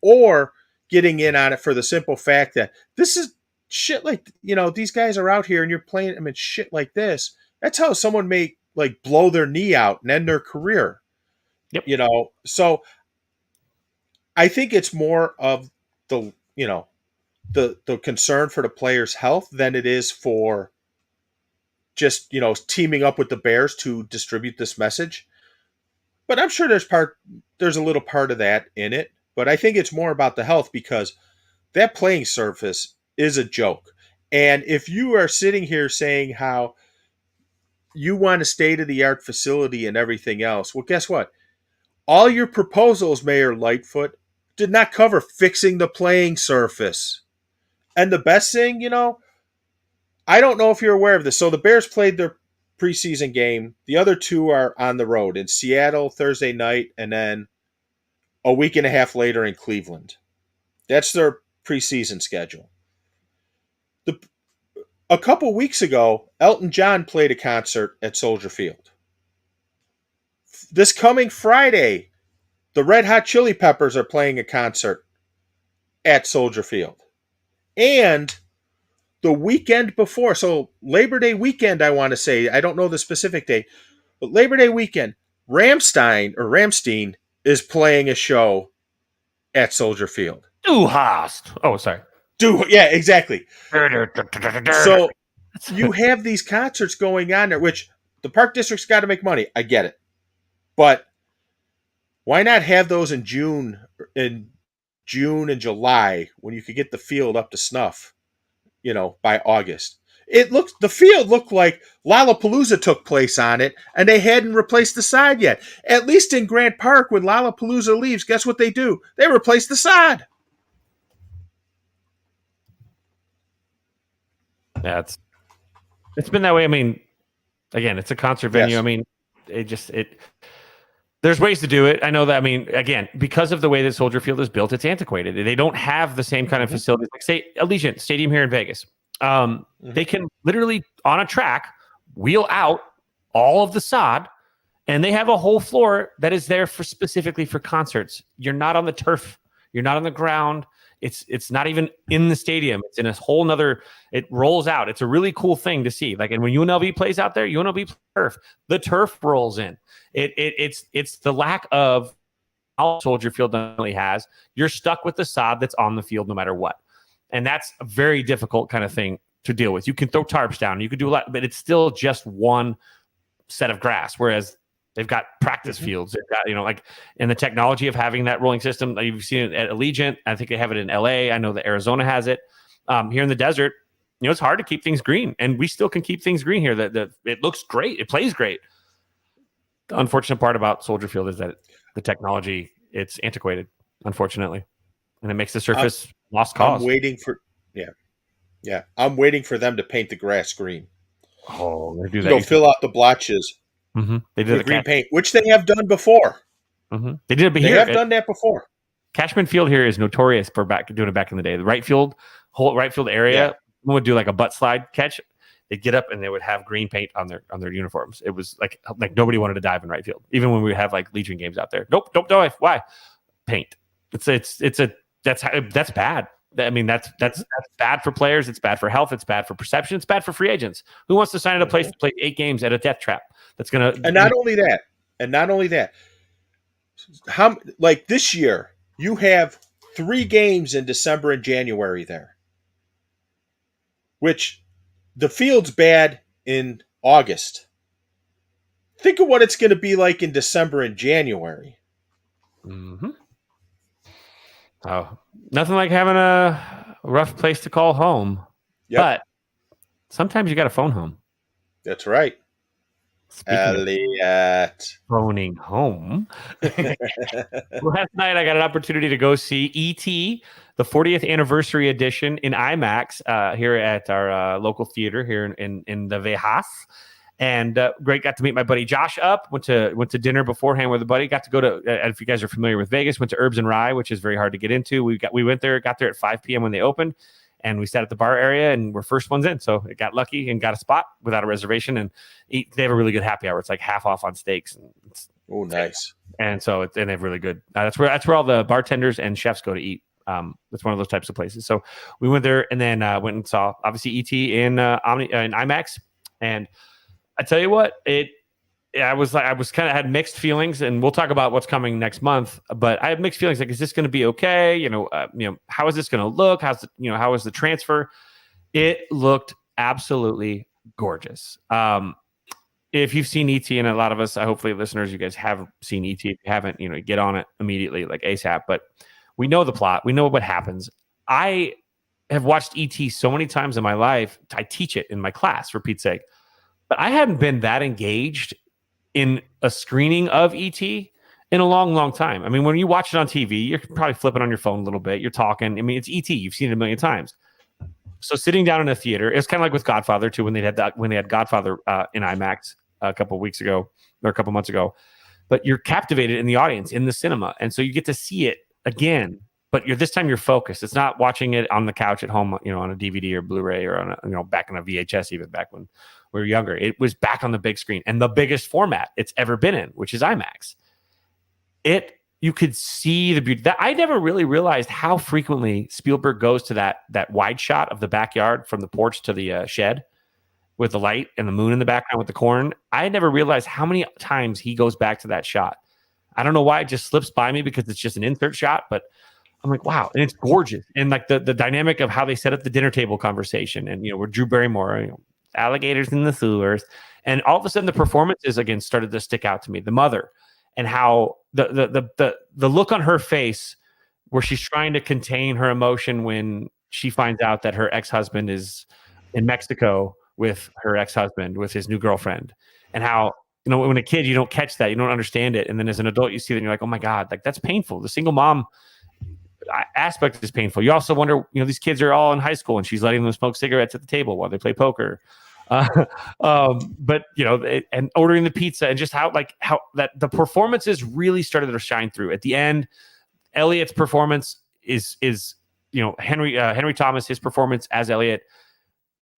or getting in on it for the simple fact that this is shit like, these guys are out here and you're playing them in shit like this. That's how someone may like blow their knee out and end their career. Yep. So I think it's more of the concern for the players' health than it is for just, teaming up with the Bears to distribute this message. But I'm sure there's a little part of that in it. But I think it's more about the health because that playing surface is a joke. And if you are sitting here saying how you want a state-of-the-art facility and everything else, well, guess what? All your proposals, Mayor Lightfoot, did not cover fixing the playing surface. And the best thing, I don't know if you're aware of this. So the Bears played their preseason game. The other two are on the road in Seattle Thursday night, and then a week and a half later in Cleveland. That's their preseason schedule. A couple weeks ago, Elton John played a concert at Soldier Field. This coming Friday, the Red Hot Chili Peppers are playing a concert at Soldier Field. And the weekend before, so Labor Day weekend, I want to say, I don't know the specific date, but Labor Day weekend, Ramstein is playing a show at Soldier Field. Du hast. Oh, sorry. Yeah, exactly. So you have these concerts going on there, which the Park District's got to make money. I get it. But why not have those in June and July when you could get the field up to snuff, by August? The field looked like Lollapalooza took place on it, and they hadn't replaced the sod yet. At least in Grant Park, when Lollapalooza leaves, guess what they do? They replace the sod. Yeah, it's been that way. I mean, again, it's a concert venue. Yes. I mean, there's ways to do it. I know that. I mean, again, because of the way that Soldier Field is built, it's antiquated. They don't have the same kind of facilities like, say, Allegiant Stadium here in Vegas. They can literally, on a track, wheel out all of the sod, and they have a whole floor that is there specifically for concerts. You're not on the turf. You're not on the ground. It's not even in the stadium. It's in a whole nother. It rolls out. It's a really cool thing to see. Like, and when UNLV plays out there, UNLV turf, the turf rolls in. It's the lack of how Soldier Field normally has. You're stuck with the sod that's on the field no matter what, and that's a very difficult kind of thing to deal with. You can throw tarps down, you could do a lot, but it's still just one set of grass. Whereas they've got practice fields. They've got, and the technology of having that rolling system. You've seen it at Allegiant. I think they have it in LA. I know that Arizona has it. Here in the desert, it's hard to keep things green, and we still can keep things green here. It looks great. It plays great. The unfortunate part about Soldier Field is that the technology, it's antiquated, unfortunately, and it makes the surface lost cause. I'm waiting for them to paint the grass green. Oh, they do that. They'll fill out the blotches. Mm-hmm. They did with green paint, which they have done before. Mm-hmm. They did it here. They have done that before. Cashman Field here is notorious for doing it back in the day. The whole right field area, would do like a butt slide catch. They'd get up and they would have green paint on their uniforms. It was like nobody wanted to dive in right field, even when we have like Legion games out there. Nope, don't dive. Why? Paint. That's bad. I mean, that's bad for players. It's bad for health. It's bad for perception. It's bad for free agents. Who wants to sign at a place to play 8 games at a death trap? That's gonna. And not only that. How like this year you have 3 games in December and January there, which the field's bad in August. Think of what it's going to be like in December and January. Mm-hmm. Oh, nothing like having a rough place to call home. Yep. But sometimes you got to phone home. That's right. Elliot. Phoning home. Last night, I got an opportunity to go see E.T., the 40th anniversary edition in IMAX here at our local theater here in the Vejas. And great, got to meet my buddy Josh up. Went to dinner beforehand with a buddy. Got to go to, if you guys are familiar with Vegas, went to Herbs and Rye, which is very hard to get into. We went there, got there at 5 p.m. when they opened. And we sat at the bar area and we're first ones in. So it got lucky and got a spot without a reservation. And they have a really good happy hour. It's like half off on steaks. Oh, nice. And so and they have really good. That's where all the bartenders and chefs go to eat. It's one of those types of places. So we went there and then went and saw obviously ET in IMAX. And I tell you what, I was kind of had mixed feelings, and we'll talk about what's coming next month. But I had mixed feelings. Like, is this going to be okay? How is this going to look? How is the transfer? It looked absolutely gorgeous. If you've seen ET, and a lot of us, hopefully listeners, you guys have seen ET. If you haven't, get on it immediately, like ASAP. But we know the plot. We know what happens. I have watched ET so many times in my life. I teach it in my class, for Pete's sake. But I hadn't been that engaged in a screening of ET in a long, long time. I mean, when you watch it on TV, you're probably flipping on your phone a little bit. You're talking. I mean, it's E.T. You've seen it a million times. So sitting down in a theater, it's kind of like with Godfather too. When they had Godfather in IMAX a couple of weeks ago or a couple months ago, but you're captivated in the audience in the cinema, and so you get to see it again. But this time you're focused. It's not watching it on the couch at home, on a DVD or Blu-ray or on back on a VHS, even back when we were younger. It was back on the big screen and the biggest format it's ever been in, which is IMAX. You could see the beauty. That I never really realized how frequently Spielberg goes to that wide shot of the backyard from the porch to the shed with the light and the moon in the background with the corn. I never realized how many times he goes back to that shot. I don't know why it just slips by me because it's just an insert shot, but I'm like, wow, and it's gorgeous. And like the dynamic of how they set up the dinner table conversation, and with Drew Barrymore, alligators in the sewers, and all of a sudden the performances again started to stick out to me. The mother. And how the look on her face where she's trying to contain her emotion when she finds out that her ex-husband is in Mexico with her ex-husband, with his new girlfriend, and how, when a kid, you don't catch that, you don't understand it. And then as an adult, you see that and you're like, oh my God, like that's painful. The single mom aspect is painful. You also wonder, these kids are all in high school and she's letting them smoke cigarettes at the table while they play poker. But and ordering the pizza, and just how that the performances really started to shine through at the end. Elliot's performance is Henry Thomas, his performance as Elliot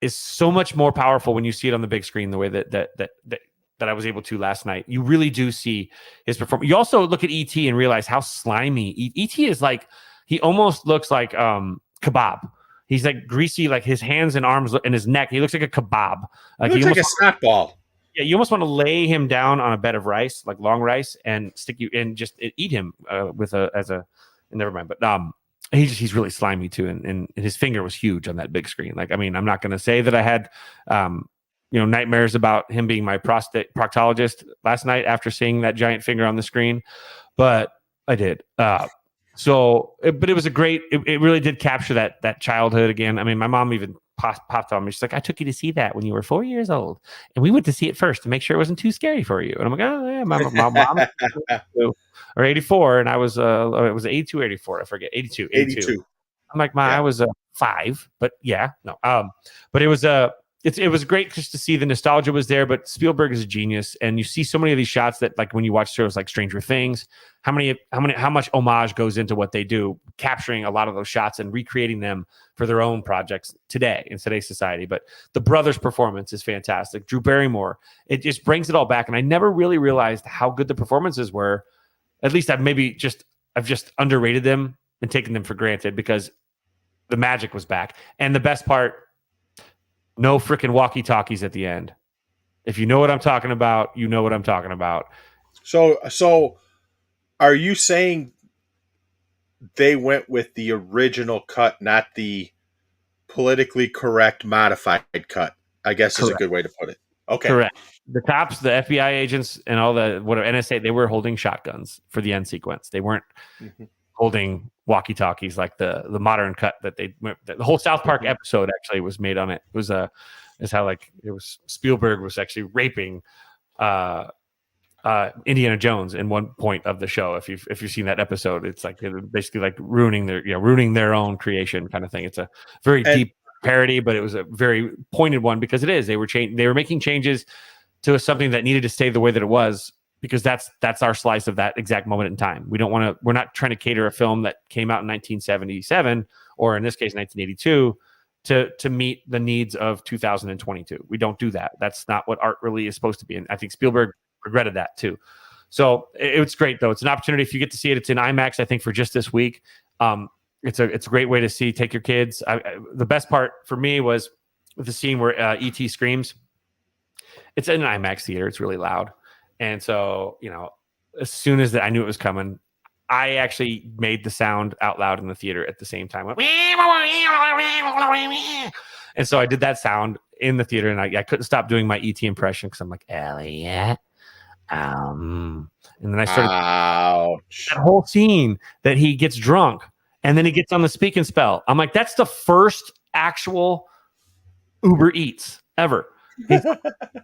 is so much more powerful when you see it on the big screen, the way that I was able to last night. You really do see his performance. You also look at E.T. and realize how slimy E.T. is. Like, he almost looks like kebab. He's like greasy, like his hands and arms and his neck. He looks like a kebab. He looks like a snot ball. Yeah, you almost want to lay him down on a bed of rice, like long rice, and just eat him never mind. But he's really slimy too, and his finger was huge on that big screen. Like, I mean, I'm not going to say that I had nightmares about him being my proctologist last night after seeing that giant finger on the screen, but I did. But it was it really did capture that childhood again. I mean, my mom even popped on me. She's like, I took you to see that when you were 4 years old, and we went to see it first to make sure it wasn't too scary for you. And I'm like, oh yeah, my mom or 84, and I was it was 82 or 84, I forget, 82. I'm like, I was 5, but yeah, no. But it was it was great just to see the nostalgia was there. But Spielberg is a genius, and you see so many of these shots that, like, when you watch shows like Stranger Things, how much homage goes into what they do, capturing a lot of those shots and recreating them for their own projects today in today's society. But the brothers' performance is fantastic. Drew Barrymore, it just brings it all back. And I never really realized how good the performances were. At least I've just underrated them and taken them for granted, because the magic was back. And the best part, no freaking walkie-talkies at the end. If you know what I'm talking about, you know what I'm talking about. So are you saying they went with the original cut, not the politically correct modified cut? I guess is a good way to put it. Okay. Correct. The cops, the FBI agents, and all the NSA, they were holding shotguns for the end sequence. They weren't holding walkie-talkies like the modern cut that the whole South Park episode actually was made on it. It was Spielberg was actually raping Indiana Jones in one point of the show. If you've seen that episode, it's like they're basically like ruining their own creation kind of thing. It's a very deep parody, but it was a very pointed one, because they were making changes to something that needed to stay the way that it was, because that's our slice of that exact moment in time. We're not trying to cater a film that came out in 1977, or in this case 1982, to meet the needs of 2022. We don't do that. That's not what art really is supposed to be. And I think Spielberg regretted that too. So it's great though. It's an opportunity. If you get to see it, it's in IMAX, I think, for just this week. It's a great way to see. Take your kids. The best part for me was the scene where E.T. screams. It's in an IMAX theater. It's really loud. And so, as soon as I knew it was coming, I actually made the sound out loud in the theater at the same time. And so I did that sound in the theater, and I couldn't stop doing my E.T. impression, because I'm like, Elliot. And then I started that whole scene that he gets drunk and then he gets on the speak and spell. I'm like, that's the first actual Uber Eats ever.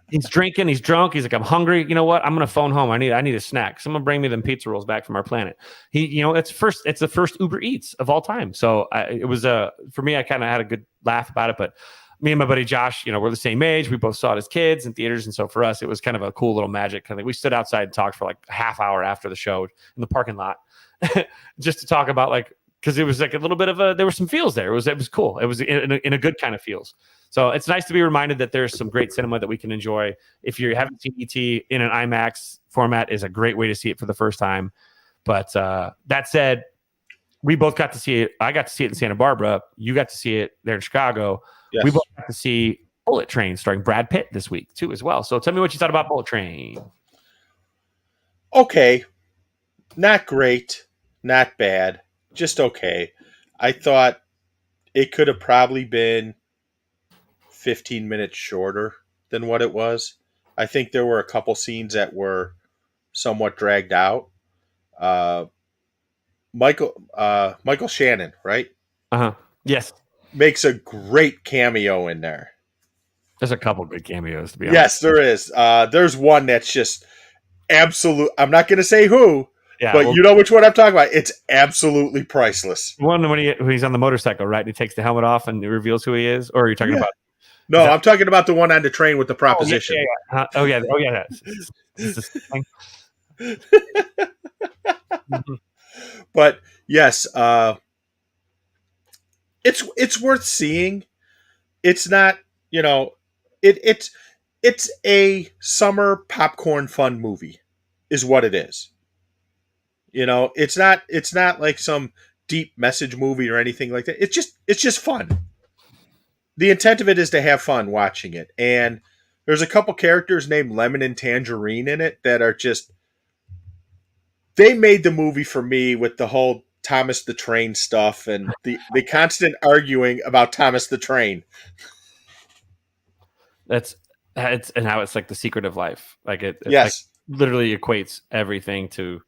He's drinking, he's drunk. He's like, I'm hungry. You know what? I'm gonna phone home. I need a snack. Someone bring me them pizza rolls back from our planet. It's the first Uber Eats of all time. So it was for me, I kind of had a good laugh about it. But me and my buddy Josh, we're the same age. We both saw it as kids in theaters, and so for us, it was kind of a cool little magic kind of thing. We stood outside and talked for like a half hour after the show in the parking lot, just to talk about because it was like a little bit of there were some feels there. It was cool. It was in a good kind of feels. So it's nice to be reminded that there's some great cinema that we can enjoy. If you haven't seen E.T. in an IMAX format, is a great way to see it for the first time. But that said, we both got to see it. I got to see it in Santa Barbara. You got to see it there in Chicago. Yes. We both got to see Bullet Train starring Brad Pitt this week too as well. So tell me what you thought about Bullet Train. Okay. Not great. Not bad. Just okay. I thought it could have probably been 15 minutes shorter than what it was. I think there were a couple scenes that were somewhat dragged out. Michael Shannon, right? Yes. Makes a great cameo in there. There's a couple good cameos, to be honest. Yes, there is. There's one that's just absolute. I'm not going to say who, but you know which one I'm talking about. It's absolutely priceless. One when he's on the motorcycle, right? And he takes the helmet off and it reveals who he is. Or are you talking about? No, I'm talking about the one on the train with the proposition. Oh yeah. But yes, it's worth seeing. It's not, it's a summer popcorn fun movie, is what it is. It's not like some deep message movie or anything like that. It's just fun. The intent of it is to have fun watching it. And there's a couple characters named Lemon and Tangerine in it that are just, they made the movie for me with the whole Thomas the Train stuff and the constant arguing about Thomas the Train. It's and how it's like the secret of life. Like it yes. Literally equates everything to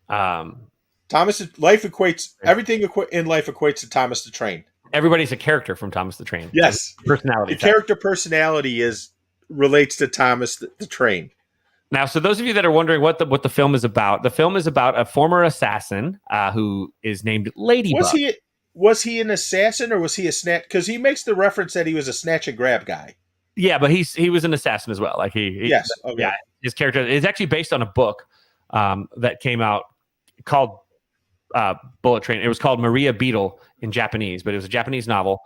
Thomas. Life equates everything in life equates to Thomas the Train. Everybody's a character from Thomas the Train. Yes, personality. The character personality relates to Thomas the Train. Now, so those of you that are wondering what the film is about, the film is about a former assassin who is named Ladybug. Was he an assassin or was he a snatch? Because he makes the reference that he was a snatch and grab guy. Yeah, but he was an assassin as well. Like yes, okay. Yeah, his character is actually based on a book that came out called Bullet Train. It was called Maria Beetle in Japanese, but it was a Japanese novel.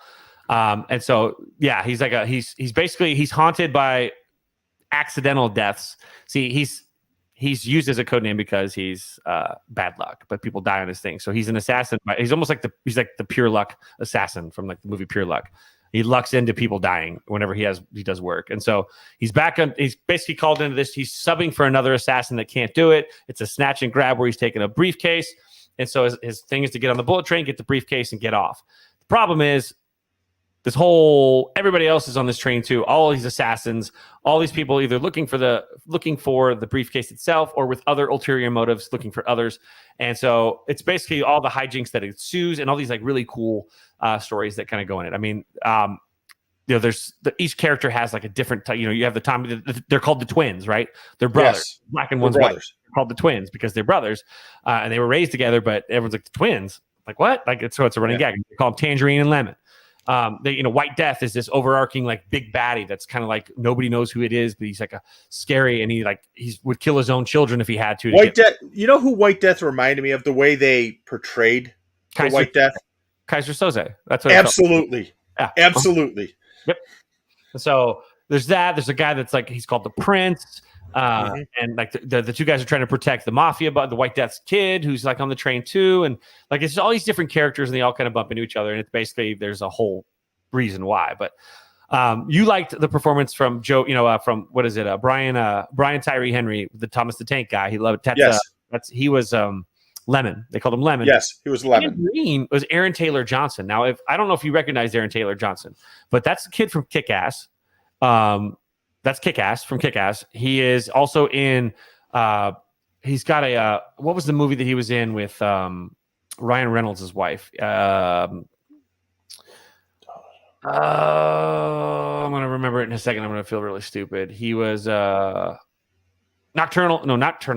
And so, yeah, he's like he's basically haunted by accidental deaths. See, he's used as a code name because he's bad luck, but people die on his thing. So he's an assassin. He's almost like the pure luck assassin from like the movie Pure Luck. He lucks into people dying whenever he does work. And so he's basically called into this. He's subbing for another assassin that can't do it. It's a snatch and grab where he's taking a briefcase. And so his thing is to get on the bullet train, get the briefcase, and get off. The problem is everybody else is on this train too. All these assassins, all these people either looking for the briefcase itself or with other ulterior motives, looking for others. And so it's basically all the hijinks that ensues and all these like really cool stories that kind of go in it. I mean, there's each character has like a different type. You have the Tommy. They're called the twins, right? They're brothers. Yes. Black and one's white. They're called the twins because they're brothers, and they were raised together. But everyone's like the twins. Like what? Like it's a running gag. They call them Tangerine and Lemon. White Death is this overarching like big baddie that's kind of like nobody knows who it is, but he's like a scary and he would kill his own children if he had to. White Death. You know who White Death reminded me of? The way they portrayed White Death. Kaiser Soze. That's what. Absolutely. Yeah. Absolutely. Yep. So there's that. There's a guy that's like he's called the Prince. And like the two guys are trying to protect the mafia, but the White Death's kid who's like on the train too, and like it's all these different characters and they all kind of bump into each other, and it's basically there's a whole reason why. But you liked the performance from Joe, from what is it, Brian Tyree Henry, the Thomas the Tank guy. He loved it. He was Lemon. They called him Lemon. Yes, he was Lemon. Green was Aaron Taylor Johnson. Now, I don't know if you recognize Aaron Taylor Johnson, but that's the kid from Kick-Ass. That's Kick-Ass from Kick-Ass. He is also in. He's got what was the movie that he was in with Ryan Reynolds' wife? I'm gonna remember it in a second. I'm gonna feel really stupid. He was nocturnal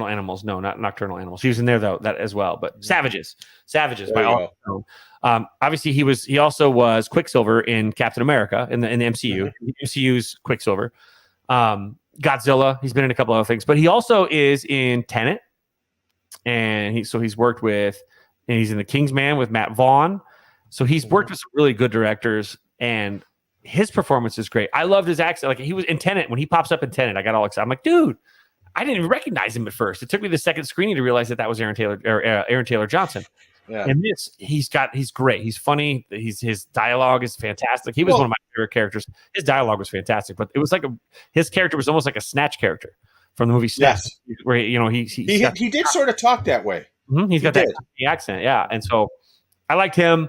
animals. No, not nocturnal animals. He was in there though, that as well. But savages There by you all. go. Obviously, he also was Quicksilver in Captain America in the MCU. Mhm. MCU's Quicksilver. Godzilla. He's been in a couple other things, but he also is in Tenet, and he's worked with, and he's in The Kingsman with Matt Vaughn. So he's worked with some really good directors, and his performance is great. I loved his accent. Like he was in Tenet when he pops up in Tenet. I got all excited. I'm like, dude, I didn't even recognize him at first. It took me the second screening to realize that was Aaron Taylor Johnson. Yeah. And he's great. He's funny. His dialogue is fantastic. He was one of my favorite characters. His dialogue was fantastic, but it was like his character was almost like a Snatch character from the movie Snatch, where he did sort of talk that way. He's got that accent, yeah. And so I liked him,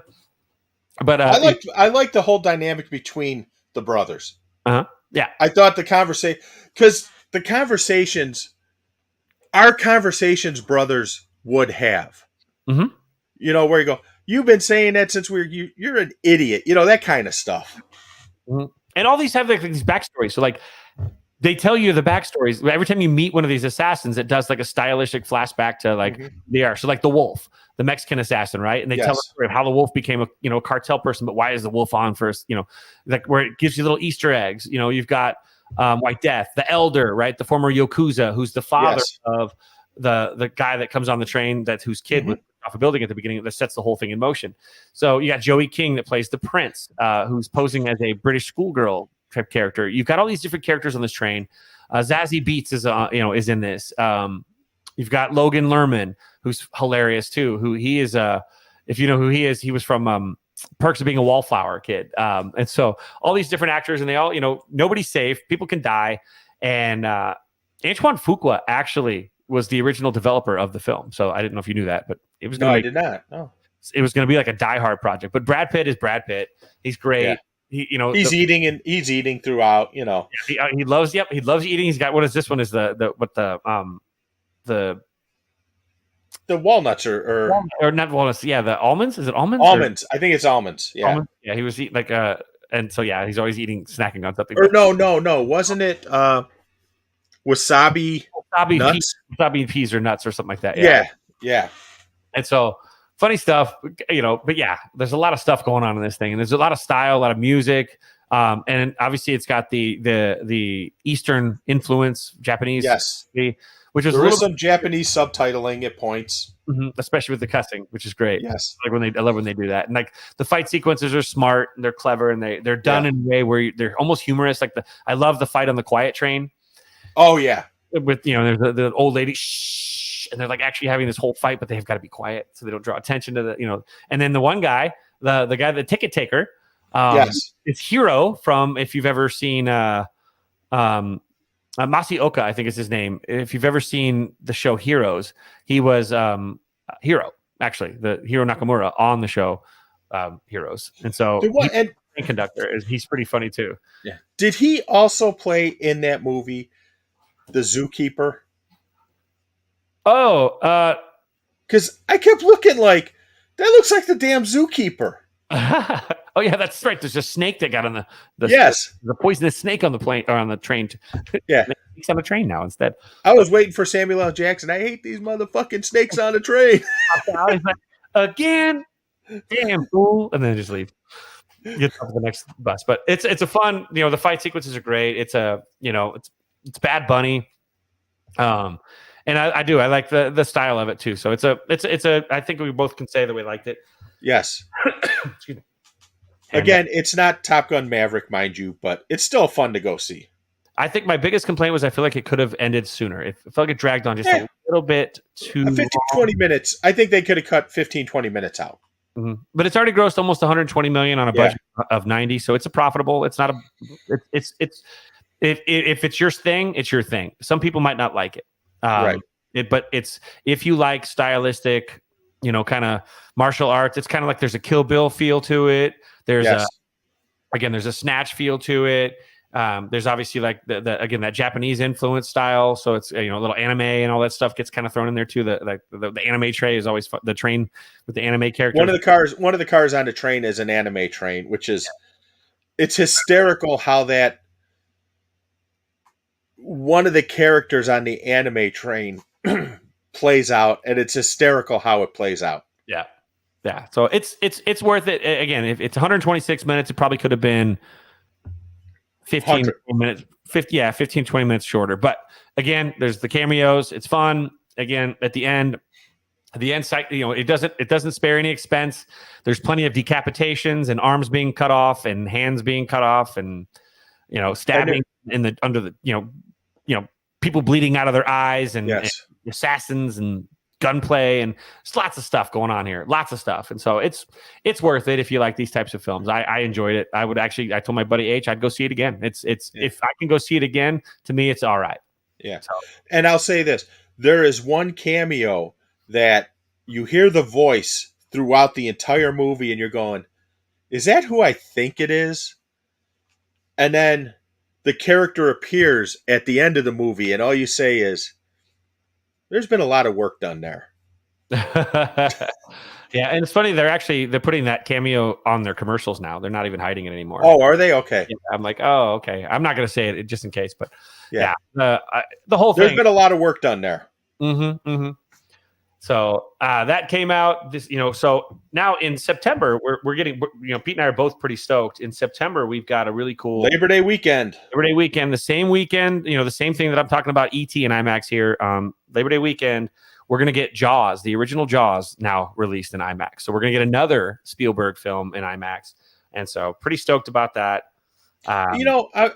but I liked the whole dynamic between the brothers. Yeah, I thought the conversation, because the conversations, our conversations, brothers would have. Mm-hmm. You know, where you go, you've been saying that since you're an idiot. You know, that kind of stuff. Mm-hmm. And all these have like these backstories. So like they tell you the backstories. Every time you meet one of these assassins, it does like a stylistic flashback to like they are. So like the Wolf, the Mexican assassin, right? And they tell the story of how the Wolf became a cartel person, but why is the Wolf on first? Like where it gives you little Easter eggs. You've got White Death, the Elder, right? The former Yakuza, who's the father of the guy that comes on the train, whose kid was off a building at the beginning, that sets the whole thing in motion. So you got Joey King that plays the Prince, who's posing as a British schoolgirl type character. You've got all these different characters on this train. Zazie Beetz is in this. You've got Logan Lerman, who's hilarious too. Who he is? If you know who he is, he was from Perks of Being a Wallflower Kid. And so all these different actors, and they all, nobody's safe. People can die. And Antoine Fuqua actually was the original developer of the film. So I didn't know if you knew that, but it was. I did not. No. It was going to be like a Die Hard project. But Brad Pitt is Brad Pitt. He's great. Yeah. He's eating throughout. He loves. Yep, he loves eating. He's got, what is this one? Is the walnuts or not walnuts? Yeah, the almonds. Is it almonds? Almonds. I think it's almonds. Yeah. Almonds? Yeah, he was eating like and so yeah, he's always snacking on something. Or no, wasn't it wasabi nuts? Wasabi peas or nuts or something like that. Yeah. And so funny stuff, but yeah, there's a lot of stuff going on in this thing, and there's a lot of style, a lot of music, and obviously it's got the Eastern influence, Japanese, which is there is some Japanese subtitling at points, especially with the cussing, which is great. Yes, I love when they do that, and like the fight sequences are smart and they're clever, and they're done in a way where they're almost humorous. Like I love the fight on the quiet train. Oh yeah, with there's the old lady. And they're like actually having this whole fight, but they've got to be quiet so they don't draw attention to the. And then the one guy, the guy, the ticket taker, it's Hiro from, if you've ever seen Masaoka, I think is his name. If you've ever seen the show Heroes, he was Hiro, actually, the Hiro Nakamura on the show Heroes. And so and conductor he's pretty funny too. Yeah. Did he also play in that movie, The Zookeeper? Oh, because I kept looking like that looks like the damn zookeeper. Oh yeah, that's right. There's a snake that got on the poisonous snake on the plane or on the train. Yeah, he's on the train now instead. I was waiting for Samuel L. Jackson. I hate these motherfucking snakes on the train. He's like, again, damn fool, and then just leave. Get to the next bus. But it's a fun. The fight sequences are great. It's it's Bad Bunny. And I like the style of it too. So it's a I think we both can say that we liked it. Yes. Excuse me. Again, it's not Top Gun Maverick, mind you, but it's still fun to go see. I think my biggest complaint was I feel like it could have ended sooner. It felt like it dragged on just a little bit too 15, 20 minutes. I think they could have cut 15, 20 minutes out. Mm-hmm. But it's already grossed almost 120 million on a budget of 90. So it's a profitable. It's not it's if it's your thing, it's your thing. Some people might not like it. Right. But it's, if you like stylistic, kind of martial arts, it's kind of like there's a Kill Bill feel to it. There's there's a Snatch feel to it. There's obviously like that Japanese influence style. So it's, a little anime and all that stuff gets kind of thrown in there too. The anime tray is always fun. The train with the anime characters. One of the cars on the train is an anime train, which is it's hysterical how that one of the characters on the anime train plays out, and it's hysterical how it plays out. Yeah. Yeah. So it's worth it. Again, if it's 126 minutes, it probably could have been 15 100. minutes, 15, 20 minutes shorter. But again, there's the cameos. It's fun. Again, at the end, it doesn't spare any expense. There's plenty of decapitations and arms being cut off and hands being cut off and, stabbing under the people bleeding out of their eyes and, Yes. and assassins and gunplay, and there's lots of stuff going on here, lots of stuff. And so it's worth it if you like these types of films. I enjoyed it. I told my buddy H, I'd go see it again. If I can go see it again, to me, it's all right. Yeah. So. And I'll say this, there is one cameo that you hear the voice throughout the entire movie and you're going, is that who I think it is? And then the character appears at the end of the movie and all you say is, there's been a lot of work done there. Yeah, and it's funny, they're putting that cameo on their commercials now. They're not even hiding it anymore. Oh, are they? Okay. Yeah, I'm like, oh, okay. I'm not going to say it just in case, but yeah. The whole thing. There's been a lot of work done there. Mm-hmm. Mm-hmm. So that came out this, so now in September, we're getting, Pete and I are both pretty stoked. In September, we've got a really cool Labor Day weekend, the same weekend, the same thing that I'm talking about ET and IMAX here. Labor Day weekend, we're going to get Jaws, the original Jaws, now released in IMAX. So we're going to get another Spielberg film in IMAX. And so pretty stoked about that. I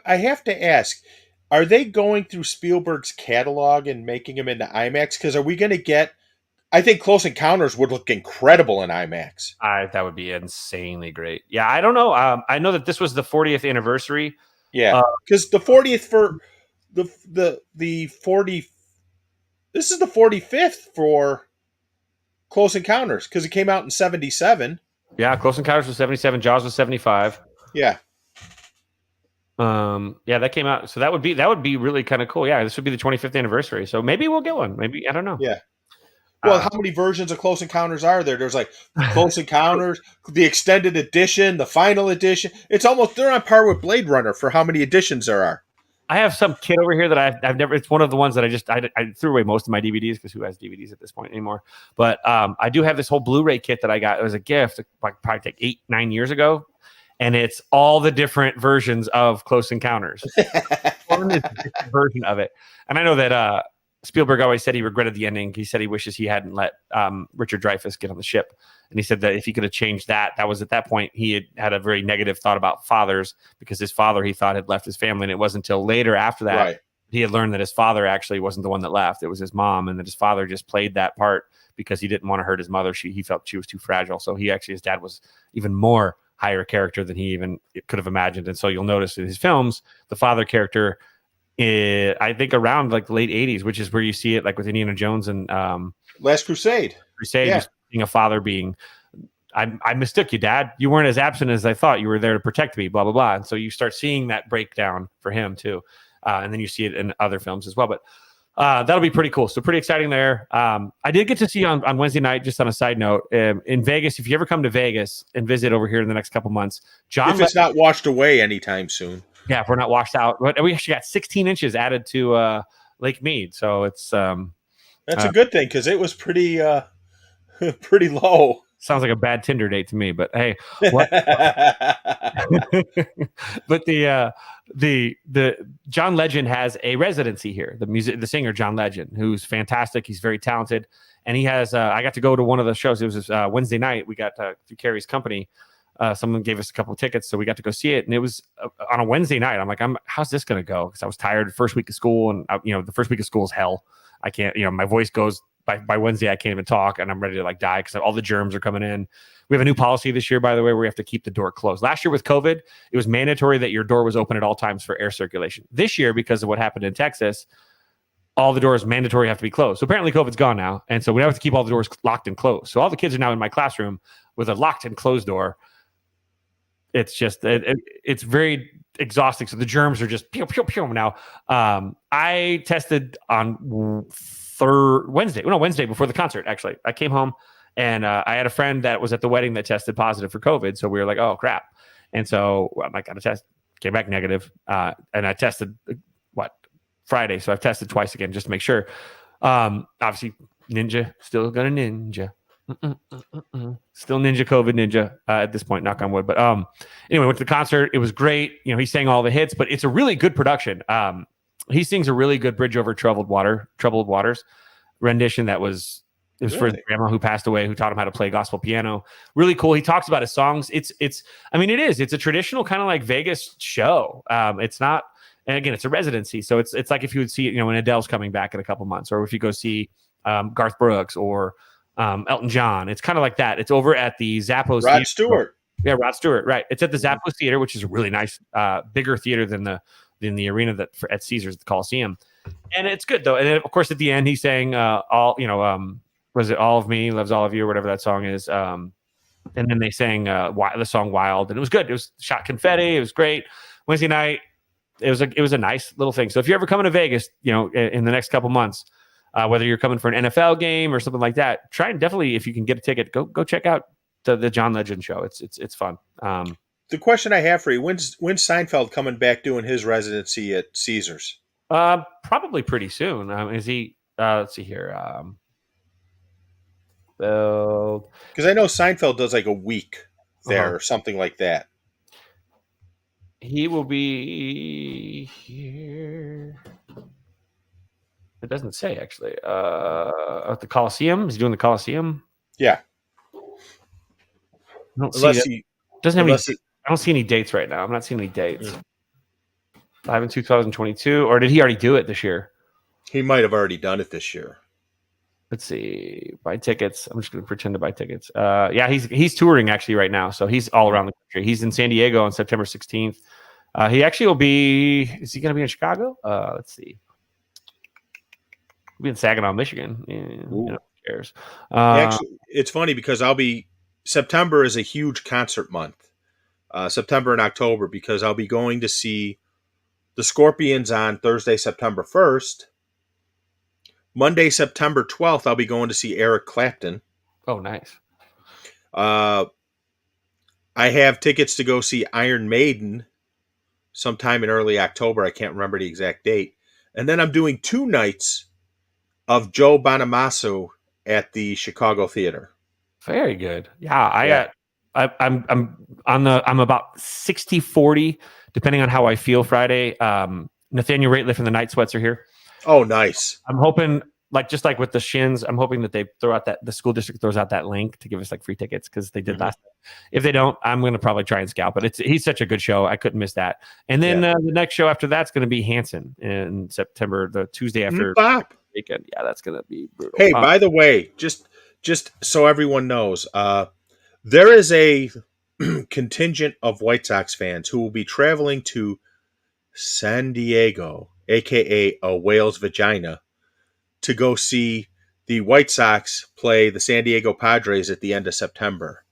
have to ask, are they going through Spielberg's catalog and making them into IMAX? Because are we going to get, I think Close Encounters would look incredible in IMAX. That would be insanely great. Yeah, I don't know. I know that this was the 40th anniversary. Yeah, because the 40th for the 40. This is the 45th for Close Encounters because it came out in 77. Yeah, Close Encounters was 77. Jaws was 75. Yeah. That came out. So that would be really kind of cool. Yeah, this would be the 25th anniversary. So maybe we'll get one. Maybe, I don't know. Yeah. Well, how many versions of Close Encounters are there? There's like Close Encounters, the extended edition, the final edition. It's almost, they're on par with Blade Runner for how many editions there are. I have some kit over here that I've never, it's one of the ones that I threw away most of my DVDs because who has DVDs at this point anymore? But I do have this whole Blu-ray kit that I got. It was a gift probably like 8-9 years ago. And it's all the different versions of Close Encounters. One is a different version of it. And I know that Spielberg always said he regretted the ending. He said he wishes he hadn't let Richard Dreyfuss get on the ship. And he said that if he could have changed that was at that point he had a very negative thought about fathers because his father, he thought, had left his family. And it wasn't until later after that he had learned that his father actually wasn't the one that left. It was his mom, and that his father just played that part because he didn't want to hurt his mother. He felt she was too fragile. So his dad was even more higher character than he even could have imagined. And so you'll notice in his films, the father character, I think around like the late 80s, which is where you see it like with Indiana Jones and Last Crusade. Yeah. Being a father being, I mistook you, Dad. You weren't as absent as I thought. You were there to protect me, blah, blah, blah. And so you start seeing that breakdown for him too. And then you see it in other films as well. But that'll be pretty cool. So pretty exciting there. I did get to see on Wednesday night, just on a side note, in Vegas, if you ever come to Vegas and visit over here in the next couple months, if it's not washed away anytime soon. Yeah, if we're not washed out. But we actually got 16 inches added to Lake Mead. So it's... that's a good thing because it was pretty pretty low. Sounds like a bad Tinder date to me, but hey, what? But the John Legend has a residency here. The singer John Legend, who's fantastic. He's very talented, and he has. I got to go to one of the shows. It was Wednesday night. We got through Carrie's company. Someone gave us a couple of tickets, so we got to go see it. And it was on a Wednesday night. I'm like, how's this going to go? Because I was tired. First week of school, and the first week of school is hell. I can't. My voice goes. By Wednesday, I can't even talk, and I'm ready to like die because all the germs are coming in. We have a new policy this year, by the way, where we have to keep the door closed. Last year with COVID, it was mandatory that your door was open at all times for air circulation. This year, because of what happened in Texas, all the doors mandatory have to be closed. So apparently COVID's gone now, and so we have to keep all the doors locked and closed. So all the kids are now in my classroom with a locked and closed door. It's just it's very exhausting. So the germs are just pew pew pew now. I tested on Wednesday before the concert. Actually, I came home and I had a friend that was at the wedding that tested positive for COVID. So we were like, oh crap. And so I'm like, got to test. Came back negative, and I tested Friday. So I've tested twice again just to make sure. Obviously, ninja, still gonna ninja. Still ninja COVID ninja at this point, knock on wood. But anyway, went to the concert. It was great. He sang all the hits, but it's a really good production. He sings a really good Bridge Over Troubled Waters rendition that was for his grandma who passed away, who taught him how to play gospel piano. Really cool. He talks about his songs. It's a traditional kind of like Vegas show. It's not. And again, it's a residency, so it's like if you would see, when Adele's coming back in a couple months, or if you go see Garth Brooks or Elton John. It's kind of like that. It's over at the Zappos. Rod Stewart. Yeah, Rod Stewart. Right. It's at the Zappos Theater, which is a really nice, bigger theater than the arena at Caesars, the Coliseum. And it's good though. And then, of course, at the end, he sang was it All of Me Loves All of You, or whatever that song is. And then they sang the song Wild, and it was good. It was shot confetti. It was great. Wednesday night. It was a nice little thing. So if you're ever coming to Vegas, in the next couple months, whether you're coming for an NFL game or something like that, try and definitely, if you can get a ticket, go check out the John Legend show. It's fun. The question I have for you: when's Seinfeld coming back doing his residency at Caesars? Probably pretty soon. Is he? Let's see here. Because I know Seinfeld does like a week there or something like that. He will be here. It doesn't say actually. At the Coliseum, is he doing the Coliseum? Yeah. I don't see I don't see any dates right now. I'm not seeing any dates. Live in 2022, or did he already do it this year? He might have already done it this year. Let's see. Buy tickets. I'm just going to pretend to buy tickets. Yeah, he's touring actually right now, so he's all around the country. He's in San Diego on September 16th. He actually will be. Is he going to be in Chicago? Let's see. He'll be in Saginaw, Michigan. Who cares? Actually, it's funny because September is a huge concert month. September and October, because I'll be going to see the Scorpions on Thursday, September 1st. Monday, September 12th, I'll be going to see Eric Clapton. Oh, nice. I have tickets to go see Iron Maiden sometime in early October. I can't remember the exact date. And then I'm doing 2 nights of Joe Bonamassa at the Chicago Theater. Very good. Yeah, I'm about 60-40, depending on how I feel Friday. Nathaniel Rateliff and the Night Sweats are here. Oh, nice. I'm hoping, just like with the Shins, I'm hoping that they throw out the school district throws out that link to give us free tickets, because they did last time. If they don't, I'm going to probably try and scalp it. He's such a good show. I couldn't miss that. And then the next show after that's going to be Hanson in September, the Tuesday after weekend. Yeah, that's going to be brutal. Hey, by the way, just so everyone knows, there is a contingent of White Sox fans who will be traveling to San Diego, a.k.a. a whale's vagina, to go see the White Sox play the San Diego Padres at the end of September.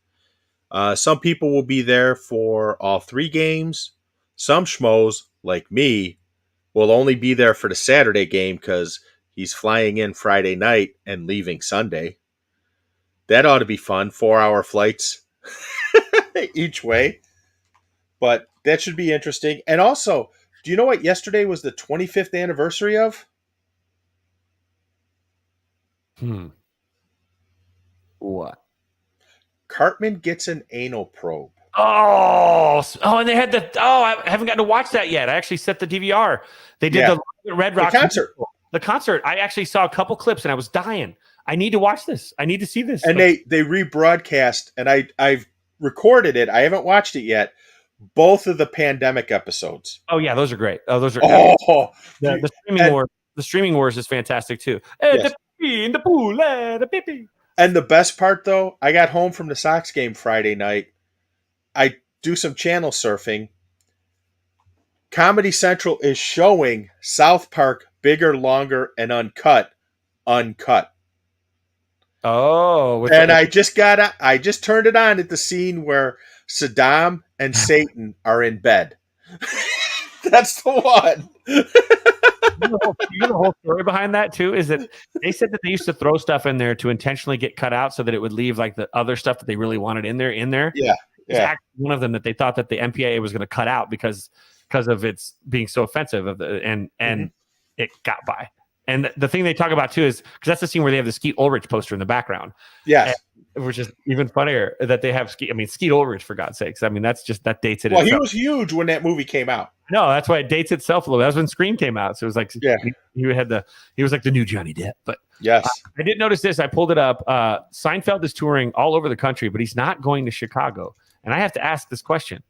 Some people will be there for all 3 games. Some schmoes, like me, will only be there for the Saturday game because he's flying in Friday night and leaving Sunday. That ought to be fun. 4-hour flights each way. But that should be interesting. And also, do you know what yesterday was the 25th anniversary of? What? Cartman gets an anal probe. Oh, and they had I haven't gotten to watch that yet. I actually set the DVR. They did the Red Rock concert. The concert. I actually saw a couple clips and I was dying. I need to watch this. I need to see this. And they rebroadcast, and I've recorded it. I haven't watched it yet. Both of the pandemic episodes. Oh yeah, those are great. Oh, those are the streaming wars. The streaming wars is fantastic too. Yes. The pee in the pool, the pee. And the best part, though, I got home from the Sox game Friday night. I do some channel surfing. Comedy Central is showing South Park Bigger, Longer, and Uncut. Oh, and I just turned it on at the scene where Saddam and Satan are in bed. That's the one. You know the whole story behind that too is that they said that they used to throw stuff in there to intentionally get cut out so that it would leave the other stuff that they really wanted in there. Yeah. was actually one of them that they thought that the MPAA was going to cut out because of its being so offensive and it got by. And the thing they talk about too is because that's the scene where they have the Skeet Ulrich poster in the background. Yes. Which is even funnier that they have Skeet Ulrich, for God's sakes. I mean, that dates it. Well, itself. He was huge when that movie came out. No, that's why it dates itself a little. That was when Scream came out. So it was like, he was like the new Johnny Depp. But yes, I did notice this. I pulled it up. Seinfeld is touring all over the country, but he's not going to Chicago. And I have to ask this question: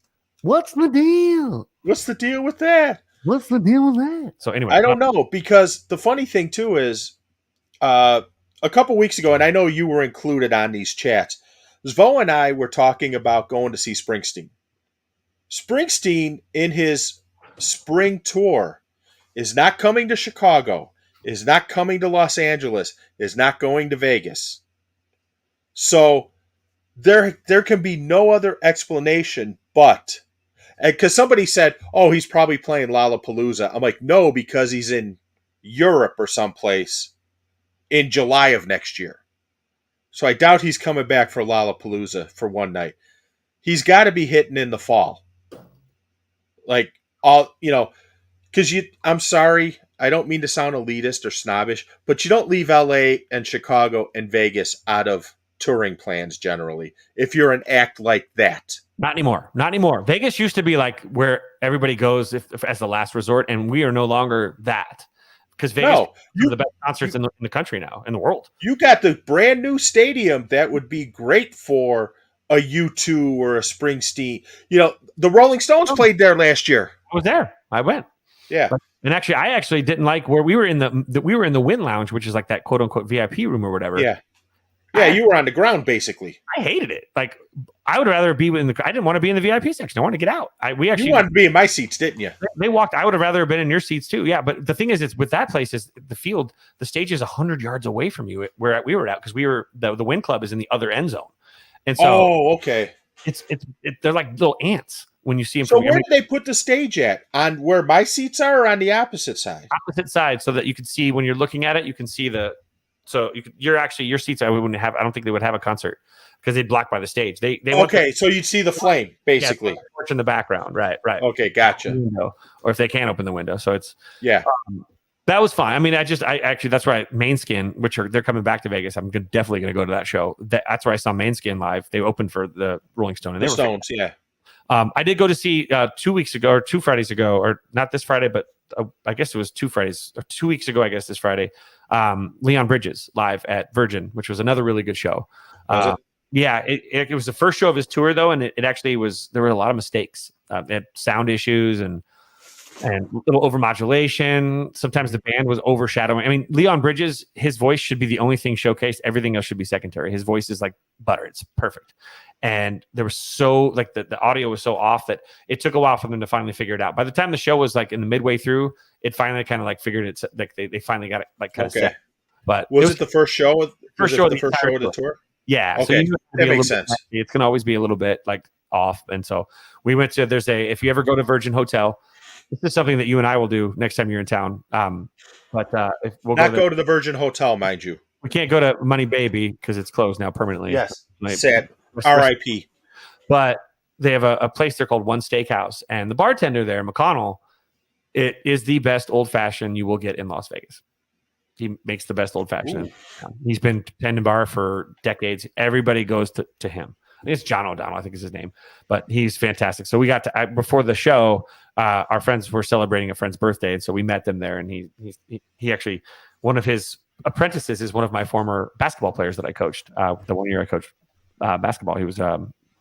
what's the deal? What's the deal with that? What's the deal with that? So anyway, I don't know, because the funny thing too is, a couple weeks ago, and I know you were included on these chats. Zvo and I were talking about going to see Springsteen. Springsteen, in his spring tour, is not coming to Chicago, is not coming to Los Angeles, is not going to Vegas. So there can be no other explanation but, because somebody said, oh, he's probably playing Lollapalooza. I'm like, no, because he's in Europe or someplace in July of next year. So I doubt he's coming back for Lollapalooza for one night. He's got to be hitting in the fall. Like, because I'm sorry, I don't mean to sound elitist or snobbish, but you don't leave LA and Chicago and Vegas out of touring plans generally if you're an act like that. Not anymore. Vegas used to be like where everybody goes if as the last resort, and we are no longer that. Because Vegas is the best concerts in the country now, in the world. You got the brand new stadium that would be great for a U2 or a Springsteen. The Rolling Stones played there last year. I was there. I went. Yeah. And actually, I didn't like where we were in the Wynn Lounge, which is like that quote unquote VIP room or whatever. Yeah. Yeah, you were on the ground basically. I hated it. Like, I would rather be I didn't want to be in the VIP section. I wanted to get out. You wanted to be in my seats, didn't you? They walked. I would have rather been in your seats too. Yeah, but the thing is, it's with that place is the field. The stage is 100 yards away from you where we were at, because we were the Wynn Club is in the other end zone, and so okay. They're like little ants when you see them. So where did they put the stage at? On where my seats are, or on the opposite side? Opposite side, so that you can see when you're looking at it. You can see So your seats. I wouldn't have. I don't think they would have a concert because they'd block by the stage. They so you'd see the flame basically. In the background, right. Okay, gotcha. Or if they can't open the window, so it's that was fine. I mean, that's where Main Skin, they're coming back to Vegas. I'm definitely going to go to that show. That's where I saw Main Skin live. They opened for the Rolling Stone, and they were Stones. Yeah. I did go to see 2 weeks ago or 2 Fridays ago, or not this Friday, but I guess it was 2 Fridays or 2 weeks ago. I guess this Friday. Leon Bridges live at Virgin, which was another really good show. Yeah, it was the first show of his tour though, and it actually was. There were a lot of mistakes. It had sound issues and little overmodulation. Sometimes the band was overshadowing. I mean, Leon Bridges, his voice should be the only thing showcased. Everything else should be secondary. His voice is like butter. It's perfect. And there was the audio was so off that it took a while for them to finally figure it out. By the time the show was like in the midway through, it finally kind of like figured it. Like they finally got it like kind of set. But was it the first show? The first show of the tour? Yeah. Okay. So that makes sense. It's going to always be a little bit like off. And so we went to, if you ever go to Virgin Hotel, this is something that you and I will do next time you're in town. But if we'll go to the Virgin Hotel, mind you. We can't go to Money Baby because it's closed now permanently. Yes. Sad. R.I.P. But they have a place there called One Steakhouse, and the bartender there, McConnell, it is the best old fashioned you will get in Las Vegas. He makes the best old fashioned. He's been tending bar for decades. Everybody goes to him. I think it's John O'Donnell, I think is his name, but he's fantastic. So we got to before the show, our friends were celebrating a friend's birthday, and so we met them there. And he actually, one of his apprentices is one of my former basketball players that I coached. The 1 year I coached basketball, he was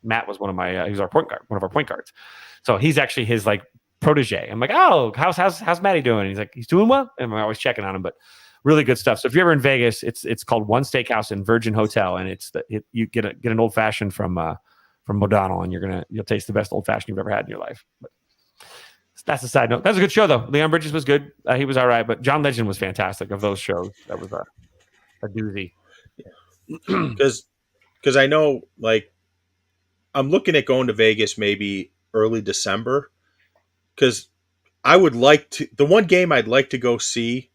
Matt was one of our point guards. So he's actually his like protege. I'm like, oh, how's Matty doing? He's like, he's doing well, and I'm always checking on him, but. Really good stuff. So if you're ever in Vegas, it's called One Steakhouse in Virgin Hotel, and you get an old fashioned from O'Donnell, and you'll taste the best old fashioned you've ever had in your life. But that's a side note. That was a good show though. Leon Bridges was good. He was all right, but John Legend was fantastic. Of those shows, that was a doozy. Because I know, like, I'm looking at going to Vegas maybe early December. Because I would like to. The one game I'd like to go see.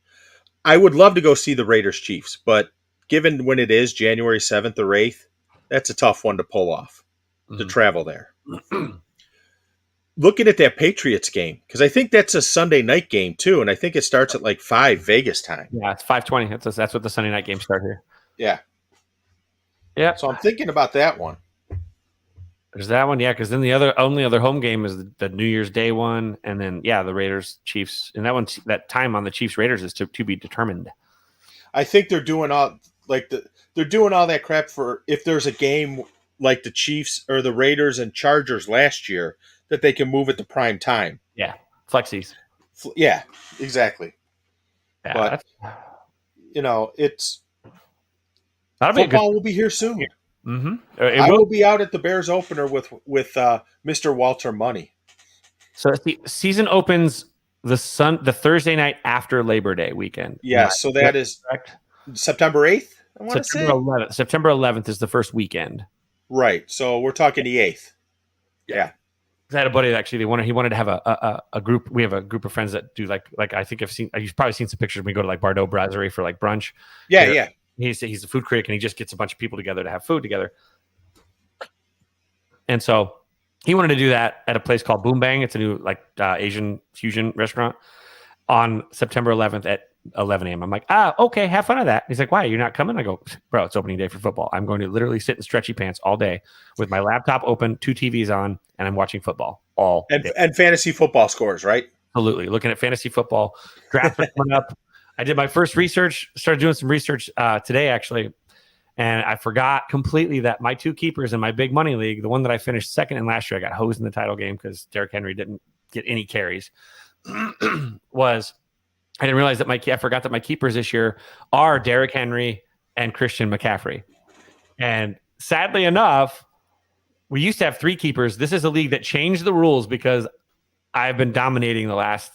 I would love to go see the Raiders Chiefs, but given when it is January 7th or 8th, that's a tough one to pull off, to travel there. Looking at that Patriots game, because I think that's a Sunday night game too, and I think it starts at like 5 Vegas time. Yeah, it's 5:20. That's what the Sunday night games start here. Yeah. Yeah. So I'm thinking about that one. There's that one, yeah, because then the only other home game is the New Year's Day one, and then the Raiders Chiefs, and that time on the Chiefs Raiders is to be determined. I think they're doing all that crap for if there's a game like the Chiefs or the Raiders and Chargers last year that they can move it to prime time. Yeah, flexies. Yeah, exactly. Yeah, but it's that'll be football will be here soon. Mm-hmm. I will be out at the Bears opener with Mr. Walter Money. So the season opens the Thursday night after Labor Day weekend. Yes, so that is correct. September 8th. I want to say 11th. September 11th is the first weekend. Right. So we're talking the 8th. Yeah. I had a buddy that actually he wanted to have a group. We have a group of friends that do like I think you've probably seen some pictures. We go to like Bardot Brasserie for like brunch. Yeah. He's a food critic, and he just gets a bunch of people together to have food together. And so he wanted to do that at a place called Boom Bang. It's a new Asian fusion restaurant on September 11th at 11 a.m. I'm like, okay, have fun of that. He's like, why? You're not coming? I go, bro, it's opening day for football. I'm going to literally sit in stretchy pants all day with my laptop open, 2 TVs on, and I'm watching football all day. And fantasy football scores, right? Absolutely. Looking at fantasy football. Drafts are coming up. I did my first research, started doing some research today, actually, and I forgot completely that my 2 keepers in my big money league, the one that I finished second in last year, I got hosed in the title game because Derrick Henry didn't get any carries, I didn't realize that I forgot that my keepers this year are Derrick Henry and Christian McCaffrey. And sadly enough, we used to have 3 keepers. This is a league that changed the rules because I've been dominating the last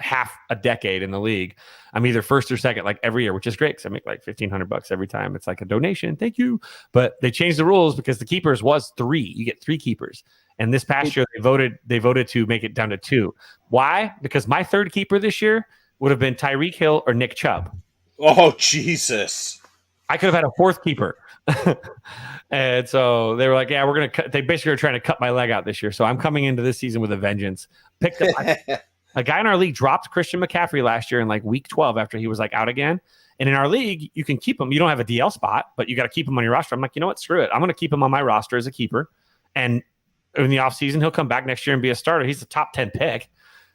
half a decade in the league. I'm either first or second every year, which is great because I make like $1,500 every time. It's like a donation. Thank you. But they changed the rules because the keepers was 3. You get 3 keepers. And this past year they voted to make it down to 2. Why? Because my third keeper this year would have been Tyreek Hill or Nick Chubb. Oh, Jesus. I could have had a 4th keeper. And so they were like, yeah, we're going to cut. They basically are trying to cut my leg out this year. So I'm coming into this season with a vengeance. Picked up a guy in our league dropped Christian McCaffrey last year in week 12 after he was out again. And in our league, you can keep him. You don't have a DL spot, but you got to keep him on your roster. I'm like, you know what? Screw it. I'm going to keep him on my roster as a keeper. And in the offseason, he'll come back next year and be a starter. He's a top 10 pick.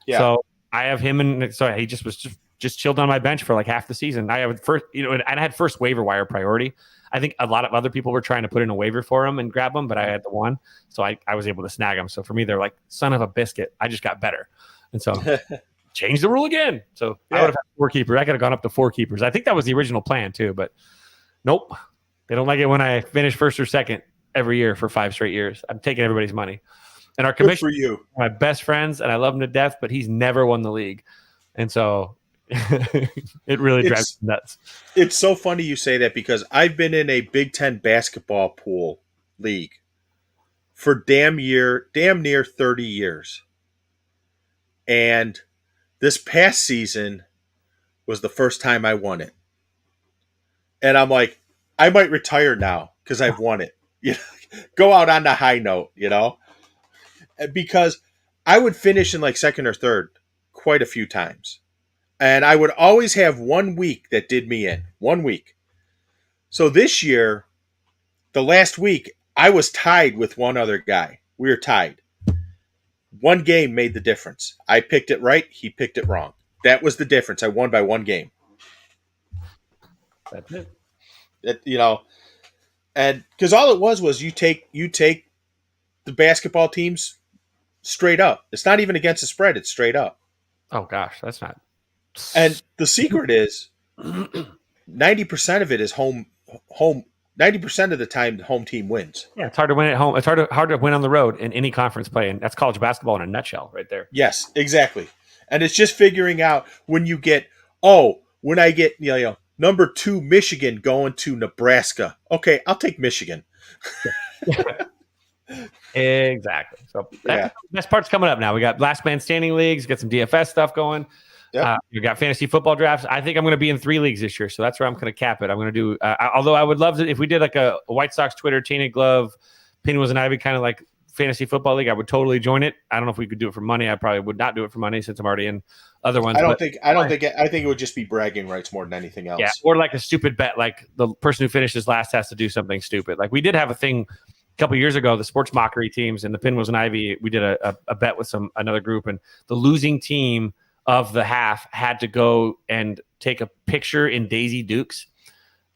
Yeah. So I have him, and so he just was just chilled on my bench for half the season. I have first, and I had first waiver wire priority. I think a lot of other people were trying to put in a waiver for him and grab him, but I had the one, so I was able to snag him. So for me, they're like, son of a biscuit. I just got better, and so change the rule again. So I would have had 4 keepers. I could have gone up to 4 keepers. I think that was the original plan too, but nope. They don't like it when I finish first or second every year for 5 straight years. I'm taking everybody's money. And our commissioner, my best friends, and I love him to death, but he's never won the league. And so it really drives me nuts. It's so funny you say that because I've been in a Big Ten basketball pool league for damn near 30 years. And this past season was the first time I won it. And I'm like, I might retire now because I've won it. Go out on the high note, because I would finish in second or third quite a few times. And I would always have 1 week that did me in. 1 week. So this year, the last week, I was tied with one other guy. We were tied. 1 game made the difference. I picked it right. He picked it wrong. That was the difference. I won by 1 game. That's it. And because all it was you take the basketball teams straight up. It's not even against the spread. It's straight up. Oh gosh, that's not. And the secret is 90% of it is home. 90% of the time, the home team wins. Yeah, it's hard to win at home. It's hard to win on the road in any conference play, and that's college basketball in a nutshell, right there. Yes, exactly. And it's just figuring out when I get number 2 Michigan going to Nebraska. Okay, I'll take Michigan. Exactly. So the best part's coming up now. We got last man standing leagues, got some DFS stuff going. Yep. You got fantasy football drafts. I think I'm going to be in 3 leagues this year, so that's where I'm going to cap it. I'm going to do. Although I would love to if we did a White Sox Twitter tainted glove, Pinwheels and Ivy kind of fantasy football league, I would totally join it. I don't know if we could do it for money. I probably would not do it for money since I'm already in other ones. I think it would just be bragging rights more than anything else. Yeah, or like a stupid bet, like the person who finishes last has to do something stupid. Like we did have a thing a couple years ago, the sports mockery teams and the Pinwheels and Ivy. We did a bet with another group, and the losing team of the half had to go and take a picture in Daisy Dukes.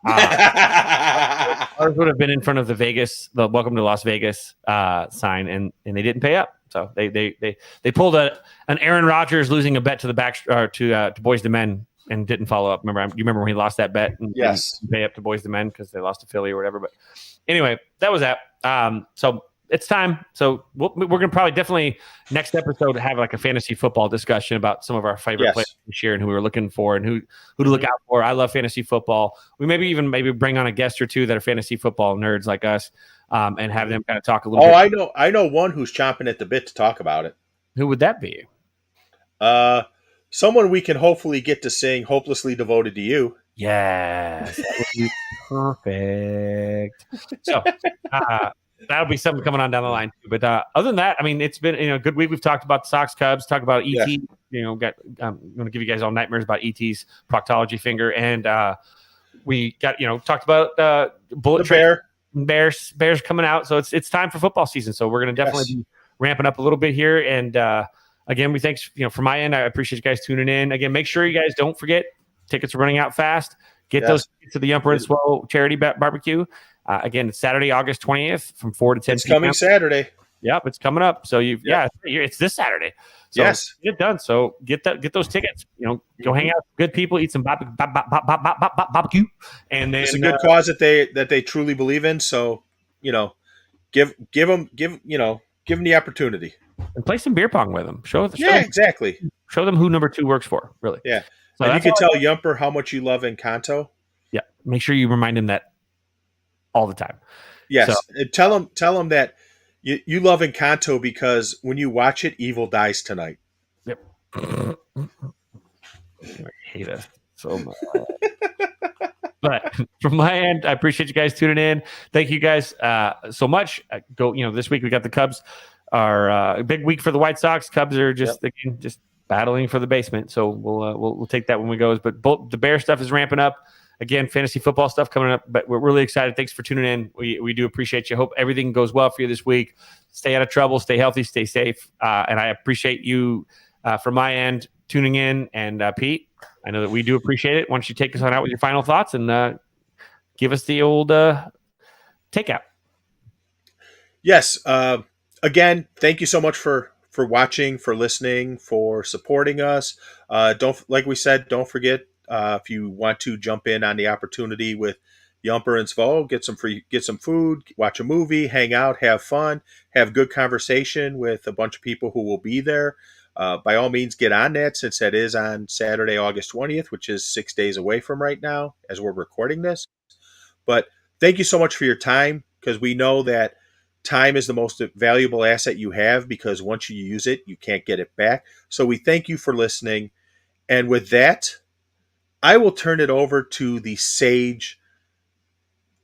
Ours would have been in front of the Welcome to Las Vegas sign, and they didn't pay up. So they pulled an Aaron Rodgers losing a bet to the back to Boys to Men and didn't follow up. Remember, you remember when he lost that bet? And yes, didn't pay up to Boys to Men because they lost to Philly or whatever. But anyway, that was that. So it's time. So we're going to probably definitely next episode have like a fantasy football discussion about some of our favorite players this year and who we're looking for and who to look out for. I love fantasy football. We maybe bring on a guest or two that are fantasy football nerds like us, and have them kind of talk a little bit. I know one who's chomping at the bit to talk about it. Who would that be? Someone we can hopefully get to sing "Hopelessly Devoted to You." Yes, that would be perfect. So that'll be something coming on down the line too. But other than that, I mean, it's been a good week. We've talked about the Sox, Cubs, talked about ET. Yeah. I'm going to give you guys all nightmares about ET's proctology finger, and we got talked about bullet train. Bears coming out. So it's time for football season. So we're going to definitely be ramping up a little bit here. And again, we thanks from my end. I appreciate you guys tuning in. Again, make sure you guys don't forget tickets are running out fast. Get those tickets to the Yumper and Swell charity barbecue. Again, it's Saturday, August 20th from 4 to 10. It's coming Saturday. Yep, it's coming up. So it's this Saturday. So get it done. So get those tickets. Go hang out with good people, eat some barbecue, and then it's a good cause that they truly believe in. So give them the opportunity and play some beer pong with them. Exactly. Show them who number 2 works for. Really. Yeah. So and you can tell Yumper how much you love Encanto. Yeah. Make sure you remind him that all the time. Yes. So, tell him that you love Encanto because when you watch it, evil dies tonight. Yep. I hate us so much. But from my end, I appreciate you guys tuning in. Thank you guys so much. This week we got the Cubs. Our big week for the White Sox. Cubs are just battling for the basement. So we'll take that when we go. But both the Bear stuff is ramping up. Again, fantasy football stuff coming up, but we're really excited. Thanks for tuning in. We do appreciate you. Hope everything goes well for you this week. Stay out of trouble, stay healthy, stay safe. And I appreciate you from my end tuning in. And Pete, I know that we do appreciate it. Why don't you take us on out with your final thoughts and give us the old takeout? Yes. Again, thank you so much for watching, for listening, for supporting us. Don't forget, if you want to jump in on the opportunity with Yumper and Svo, get some food, watch a movie, hang out, have fun, have good conversation with a bunch of people who will be there. By all means, get on that since that is on Saturday, August 20th, which is 6 days away from right now as we're recording this. But thank you so much for your time, because we know that time is the most valuable asset you have, because once you use it, you can't get it back. So we thank you for listening. And with that, I will turn it over to the sage,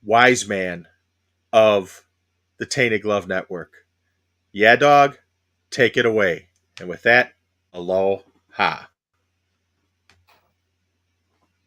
wise man of the Tainted Glove Network. Yeah, dog, take it away. And with that, aloha.